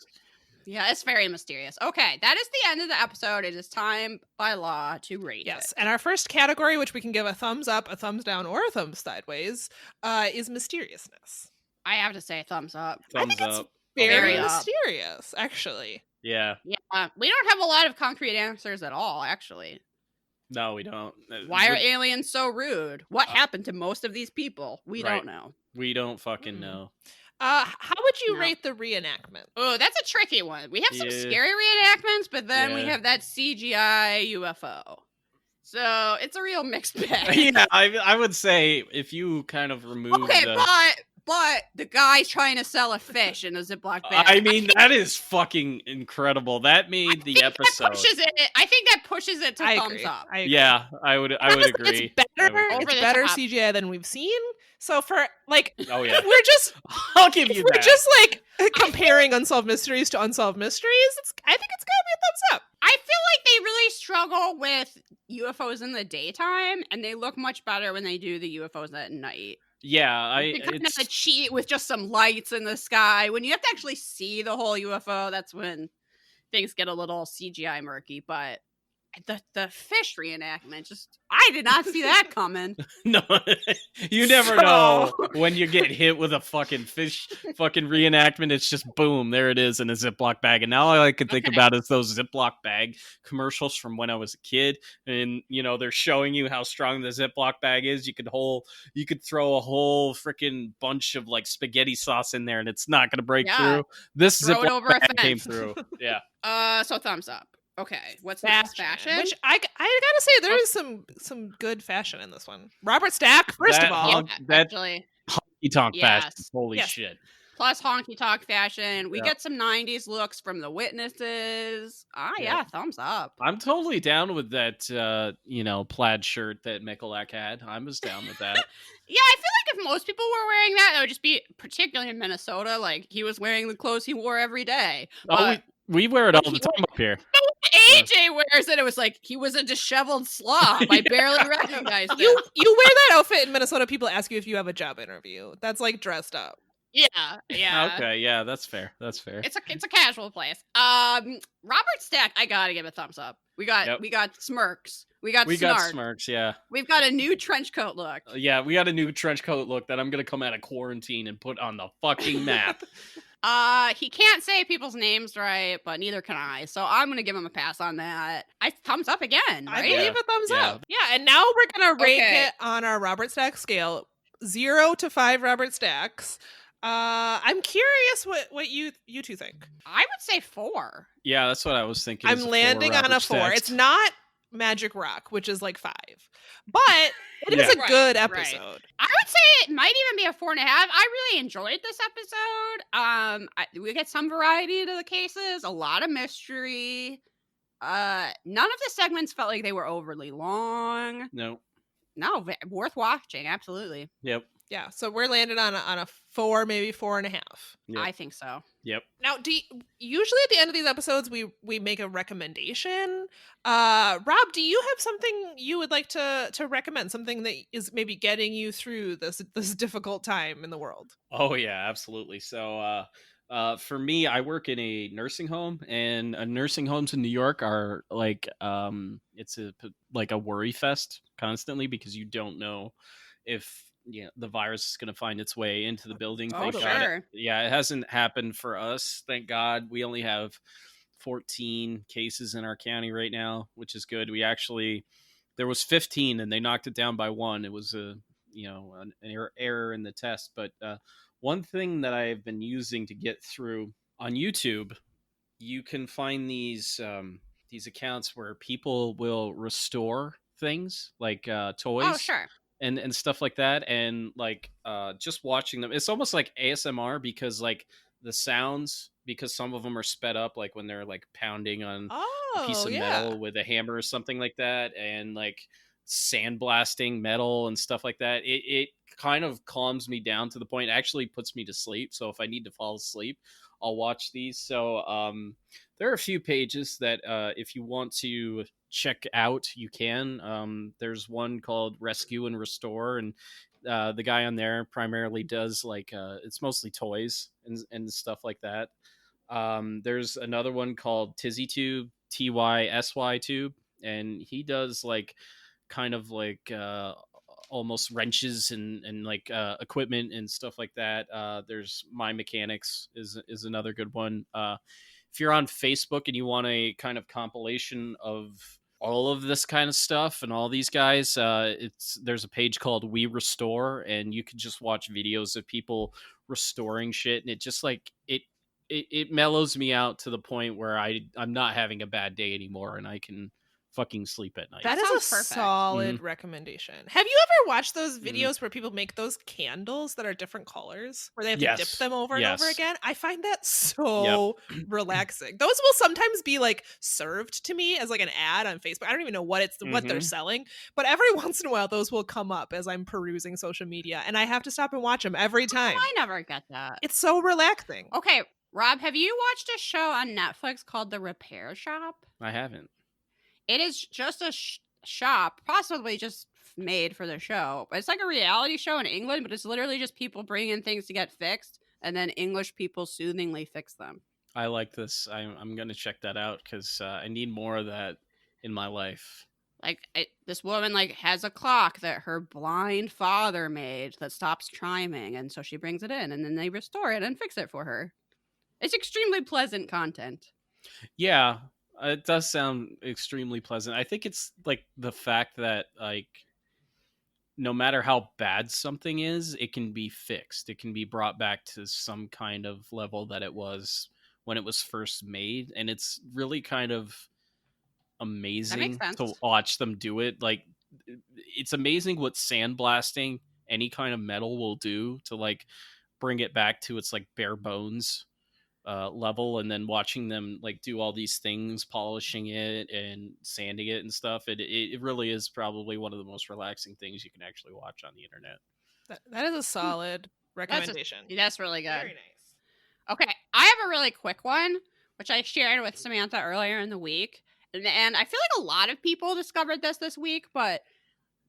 Yeah, it's very mysterious. Okay, that is the end of the episode. It is time by law to rate it. And our first category, which we can give a thumbs up, a thumbs down, or a thumbs sideways, is mysteriousness. I have to say thumbs up. Thumbs up. It's very Very mysterious, actually. Yeah. Yeah, we don't have a lot of concrete answers at all, actually. No, we don't. Why are aliens so rude? What happened to most of these people? We don't know. We don't fucking know. How would you rate the reenactment? Oh, that's a tricky one. We have some scary reenactments, but then we have that CGI UFO. So it's a real mixed bag. Yeah, I would say if you kind of remove but the guy's trying to sell a fish in a Ziploc bag. I mean, that is fucking incredible. That made the episode. I think that pushes it to thumbs up. Yeah, I would agree. It's better. Over the better top. CGI than we've seen. So for like, oh yeah, I'll give you we're that. just like comparing Unsolved Mysteries to Unsolved Mysteries. I think it's gonna be a thumbs up. I feel like they really struggle with UFOs in the daytime, and they look much better when they do the UFOs at night. Yeah, They kind of cheat with just some lights in the sky. When you have to actually see the whole UFO, that's when things get a little CGI murky. But the fish reenactment, I did not see that coming. No, you never know when you get hit with a fucking fish fucking reenactment. It's just boom, there it is in a Ziploc bag. And now all I can think about is those Ziploc bag commercials from when I was a kid. And they're showing you how strong the Ziploc bag is. You could throw a whole freaking bunch of like spaghetti sauce in there, and it's not gonna break through. This Throw it Ziploc over a bag came fence. through. Yeah. So thumbs up. Okay, what's next? Fashion? Which I gotta say, there is some good fashion in this one. Robert Stack, first of all, actually, honky tonk fashion. Holy shit! Plus honky tonk fashion. We get some '90s looks from the witnesses. Thumbs up. I'm totally down with that. Plaid shirt that Michalak had. I was down with that. Yeah, I feel like if most people were wearing that, it would just be, particularly in Minnesota, like he was wearing the clothes he wore every day. We wear it all the time up here. AJ wears it. It was like he was a disheveled slob. I barely recognized him. You wear that outfit in Minnesota, people ask you if you have a job interview. That's like dressed up. Yeah. Okay, yeah, that's fair. It's a casual place. Robert Stack, I gotta give a thumbs up. We got smirks. We got Smarks, yeah. We've got a new trench coat look. Yeah, we got a new trench coat look that I'm going to come out of quarantine and put on the fucking map. He can't say people's names right, but neither can I. So I'm going to give him a pass on that. Thumbs up again, right? I believe a thumbs up. Yeah, and now we're going to rate it on our Robert Stack scale. 0 to 5 Robert Stacks. I'm curious what you two think. I would say 4. Yeah, that's what I was thinking. I'm landing on a 4. It's not Magic Rock, which is like 5, but it is a good episode. Right. I would say it might even be a 4.5. I really enjoyed this episode. We get some variety to the cases, a lot of mystery. None of the segments felt like they were overly long. No, worth watching. Absolutely. Yep. Yeah, so we're landed on a 4, maybe 4.5. Yep. I think so. Yep. Now, usually at the end of these episodes, we make a recommendation. Rob, do you have something you would like to recommend? Something that is maybe getting you through this difficult time in the world? Oh yeah, absolutely. So, for me, I work in a nursing home, and nursing homes in New York are like, it's a worry fest constantly because you don't know if the virus is going to find its way into the building. Oh, sure. It hasn't happened for us. Thank God. We only have 14 cases in our county right now, which is good. There was 15 and they knocked it down by 1. It was an error in the test. But one thing that I've been using to get through on YouTube, you can find these accounts where people will restore things like toys. Oh, sure. And stuff like that, and like just watching them, it's almost like ASMR because like the sounds, because some of them are sped up, like when they're like pounding on a piece of metal with a hammer or something like that, and like sandblasting metal and stuff like that. It kind of calms me down to the point, it actually puts me to sleep. So if I need to fall asleep, I'll watch these. So there are a few pages that if you want to check out, you can. There's one called Rescue and Restore, and the guy on there primarily does like it's mostly toys and stuff like that. There's another one called TizzyTube, TYSY Tube, and he does like kind of like almost wrenches and like equipment and stuff like that. There's My Mechanics is another good one. If you're on Facebook and you want a kind of compilation of all of this kind of stuff and all these guys, there's a page called We Restore, and you can just watch videos of people restoring shit, and it just like it mellows me out to the point where I'm not having a bad day anymore, and I can fucking sleep at night. That is a solid recommendation. Have you ever watched those videos where people make those candles that are different colors, where they have to dip them over and over again? I find that so relaxing. Those will sometimes be like served to me as like an ad on Facebook. I don't even know what they're selling, but every once in a while those will come up as I'm perusing social media, and I have to stop and watch them every time. I never get that. It's so relaxing. Okay, Rob, have you watched a show on Netflix called The Repair Shop? I haven't. It is just a shop, possibly just made for the show. It's like a reality show in England, but it's literally just people bringing in things to get fixed, and then English people soothingly fix them. I like this. I'm going to check that out because I need more of that in my life. Like this woman has a clock that her blind father made that stops chiming, and so she brings it in, and then they restore it and fix it for her. It's extremely pleasant content. Yeah. It does sound extremely pleasant. I think it's like the fact that like no matter how bad something is, it can be fixed. It can be brought back to some kind of level that it was when it was first made. And it's really kind of amazing to watch them do it. Like it's amazing what sandblasting any kind of metal will do to like bring it back to its like bare bones level, and then watching them like do all these things, polishing it and sanding it and stuff. It really is probably one of the most relaxing things you can actually watch on the internet. That is a solid recommendation. That's really good. Very nice. Okay, I have a really quick one, which I shared with Samantha earlier in the week, and I feel like a lot of people discovered this week, but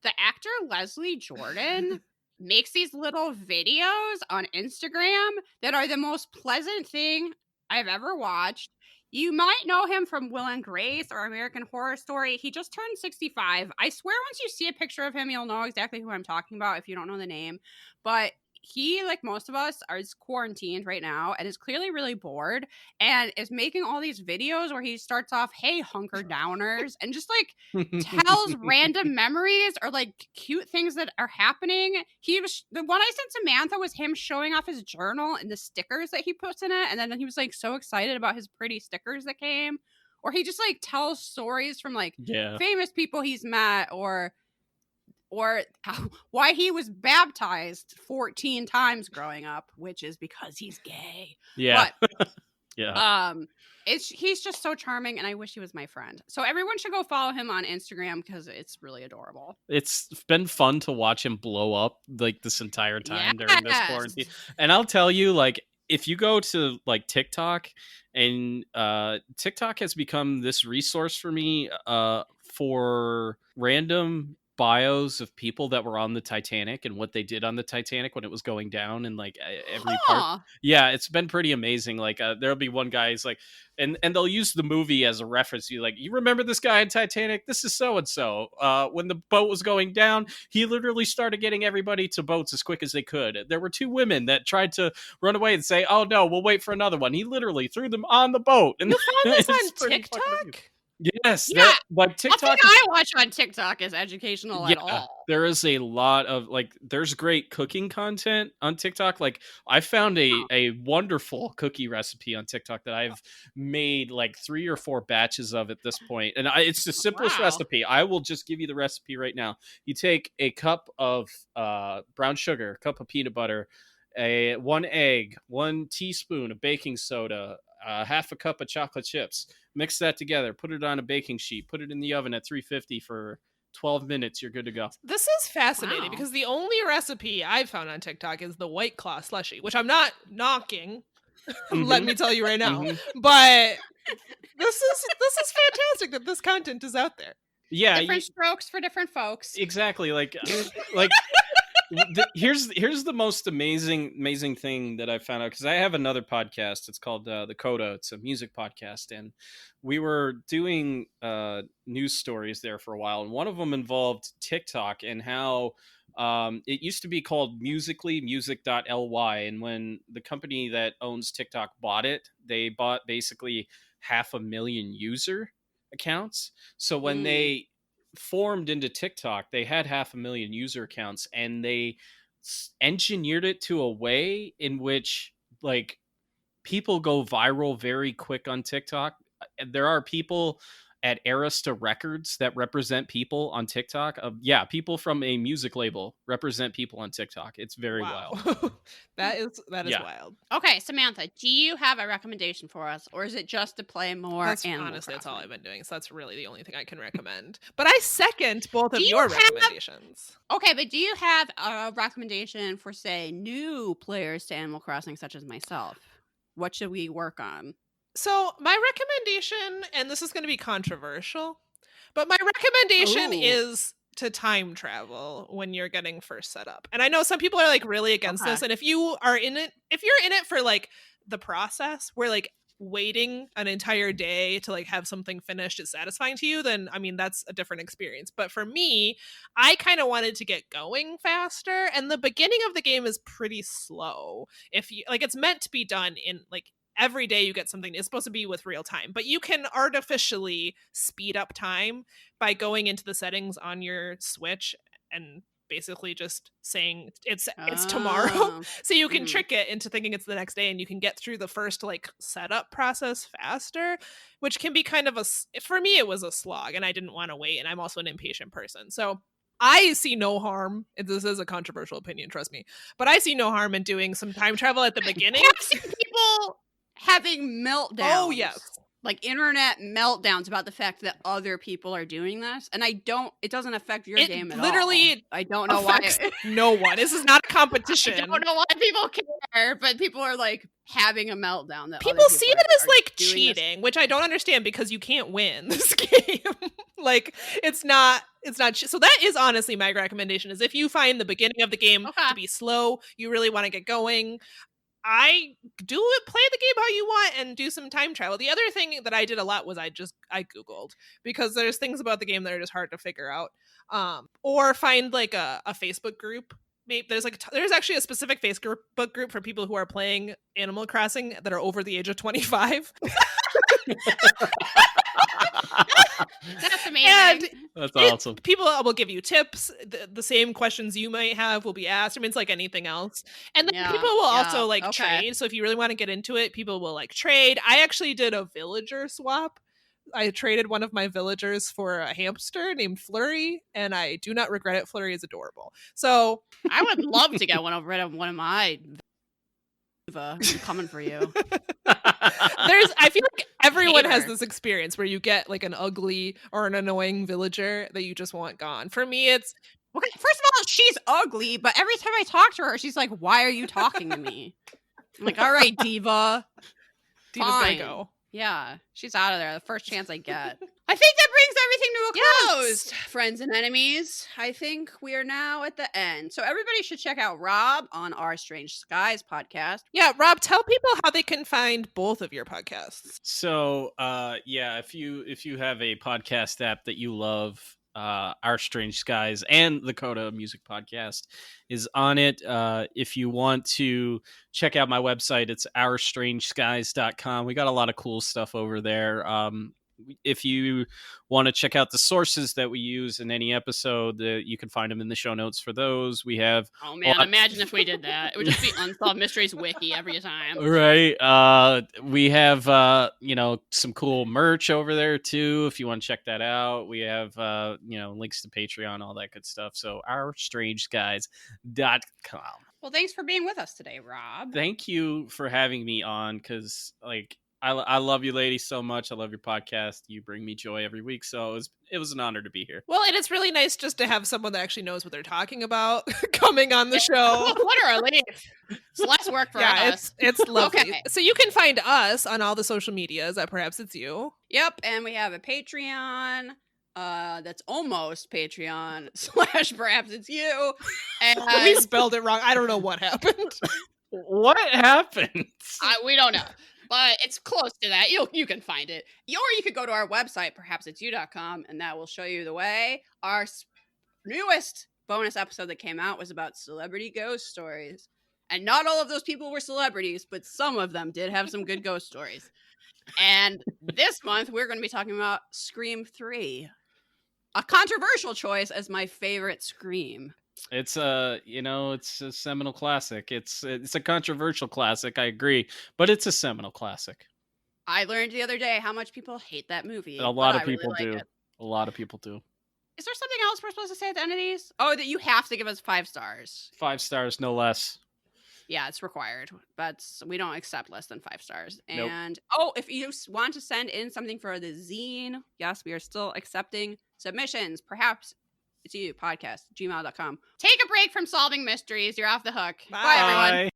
the actor Leslie Jordan makes these little videos on Instagram that are the most pleasant thing I've ever watched. You might know him from Will and Grace or American Horror Story. He just turned 65. I swear once you see a picture of him, you'll know exactly who I'm talking about if you don't know the name. But he, like most of us, is quarantined right now and is clearly really bored and is making all these videos where he starts off, hey, hunker downers, and just like tells random memories or like cute things that are happening. The one I sent Samantha was him showing off his journal and the stickers that he puts in it, and then he was like so excited about his pretty stickers that came. Or he just like tells stories from like famous people he's met, or why he was baptized 14 times growing up, which is because he's gay. Yeah. But, yeah. He's just so charming, and I wish he was my friend. So everyone should go follow him on Instagram because it's really adorable. It's been fun to watch him blow up like this entire time during this quarantine. And I'll tell you, like, if you go to like TikTok, and TikTok has become this resource for me for random bios of people that were on the Titanic and what they did on the Titanic when it was going down, and like every part. Yeah, it's been pretty amazing. Like there'll be one guy who's like, and they'll use the movie as a reference. You remember this guy in Titanic? This is so and so. When the boat was going down, he literally started getting everybody to boats as quick as they could. There were 2 women that tried to run away and say, "Oh no, we'll wait for another one." He literally threw them on the boat. And you found this on TikTok? Yes, yeah. Like TikTok. Nothing I watch on TikTok is educational at all. There is a lot of like, there's great cooking content on TikTok. Like I found a wonderful cookie recipe on TikTok that I've made like 3 or 4 batches of at this point, and it's the simplest recipe. I will just give you the recipe right now. You take a cup of brown sugar, a cup of peanut butter, 1 egg, 1 teaspoon of baking soda, half a cup of chocolate chips. Mix that together, put it on a baking sheet, put it in the oven at 350 for 12 minutes. You're good to go. This is fascinating because the only recipe I've found on TikTok is the White Claw slushie, which I'm not knocking. Let me tell you right now. But this is fantastic that this content is out there. Yeah, different strokes for different folks. Exactly. Like here's the most amazing thing that I found out, because I have another podcast. It's called The Coda. It's a music podcast, and we were doing news stories there for a while, and one of them involved TikTok and how it used to be called Musical.ly, music.ly, and when the company that owns TikTok bought it, they bought basically 500,000 user accounts. So when they formed into TikTok, they had 500,000 user accounts, and they engineered it to a way in which like people go viral very quick on TikTok. There are people at Arista Records that represent people on TikTok. People from a music label represent people on TikTok. It's very wild. that is wild. Okay, Samantha, do you have a recommendation for us, or is it just to play more? Honestly, that's all I've been doing. So that's really the only thing I can recommend. But I second both of your recommendations. Okay, but do you have a recommendation for, say, new players to Animal Crossing, such as myself? What should we work on? So my recommendation, and this is going to be controversial, but my recommendation is to time travel when you're getting first set up. And I know some people are like really against this. And if you're in it for like the process where like waiting an entire day to like have something finished is satisfying to you, then I mean, that's a different experience. But for me, I kind of wanted to get going faster. And the beginning of the game is pretty slow. If you like, it's meant to be done in like, every day you get something. It's supposed to be with real time, but you can artificially speed up time by going into the settings on your Switch and basically just saying it's tomorrow. So you can trick it into thinking it's the next day, and you can get through the first like setup process faster, which can be kind of for me, it was a slog, and I didn't want to wait. And I'm also an impatient person. So I see no harm. This is a controversial opinion, trust me, but I see no harm in doing some time travel at the beginning. I've seen people having meltdowns. Oh, yes. Like internet meltdowns about the fact that other people are doing this. And it doesn't affect your game at all. Literally, I don't know why. No one. This is not a competition. I don't know why people care, but people are like having a meltdown. That people see it as like cheating, which I don't understand because you can't win this game. Like it's not. So that is honestly my recommendation: is if you find the beginning of the game to be slow, you really want to get going. I play the game how you want and do some time travel. The other thing that I did a lot was I Googled, because there's things about the game that are just hard to figure out. Or find like a Facebook group. Maybe there's actually a specific Facebook group for people who are playing Animal Crossing that are over the age of 25. That's amazing. And That's awesome. People will give you tips. The same questions you might have will be asked. I mean, it's like anything else. And then people will also like trade. So if you really want to get into it, people will like trade. I actually did a villager swap. I traded one of my villagers for a hamster named Flurry, and I do not regret it. Flurry is adorable. So I would love to get rid of one of my I'm coming for you. I feel like everyone has this experience where you get like an ugly or an annoying villager that you just want gone. For me, it's okay. First of all, she's ugly, but every time I talk to her, she's like, "Why are you talking to me?" I'm like, "All right, diva, Diva's gotta go." Yeah, she's out of there the first chance I get. I think that brings everything to a close, friends and enemies. I think we are now at the end. So everybody should check out Rob on our Strange Skies podcast. Yeah, Rob, tell people how they can find both of your podcasts. So, if you have a podcast app that you love, Our Strange Skies and the Coda Music Podcast is on it. If you want to check out my website, it's OurStrangeSkies.com. We got a lot of cool stuff over there. If you want to check out the sources that we use in any episode, you can find them in the show notes for those. We have... Oh, man, imagine if we did that. It would just be Unsolved Mysteries Wiki every time. Right. We have, some cool merch over there, too, if you want to check that out. We have, links to Patreon, all that good stuff. So, OurStrangeSkies.com. Well, thanks for being with us today, Rob. Thank you for having me on, because, I love you ladies so much. I love your podcast. You bring me joy every week. So it was an honor to be here. Well, and it's really nice just to have someone that actually knows what they're talking about coming on the show. Literally. It's less work for us. It's lovely. Okay. So you can find us on all the social medias at Perhaps It's You. Yep. And we have a Patreon. That's almost Patreon / Perhaps It's You. And we spelled it wrong. I don't know what happened. What happened? We don't know. But it's close to that. You can find it. Or you could go to our website, perhapsitsyou.com, and that will show you the way. Our newest bonus episode that came out was about celebrity ghost stories. And not all of those people were celebrities, but some of them did have some good ghost stories. And this month, we're going to be talking about Scream 3. A controversial choice as my favorite Scream. It's it's a seminal classic. It's a controversial classic, I agree, but it's a seminal classic. I learned the other day how much people hate that movie. A lot of people do. A lot of people do. Is there something else we're supposed to say at the end of these? Oh, that you have to give us 5 stars. 5 stars, no less. Yeah, it's required, but we don't accept less than 5 stars. Nope. And if you want to send in something for the zine, yes, we are still accepting submissions. Perhaps it's you podcast gmail.com. Take a break from solving mysteries. You're off the hook. Bye everyone.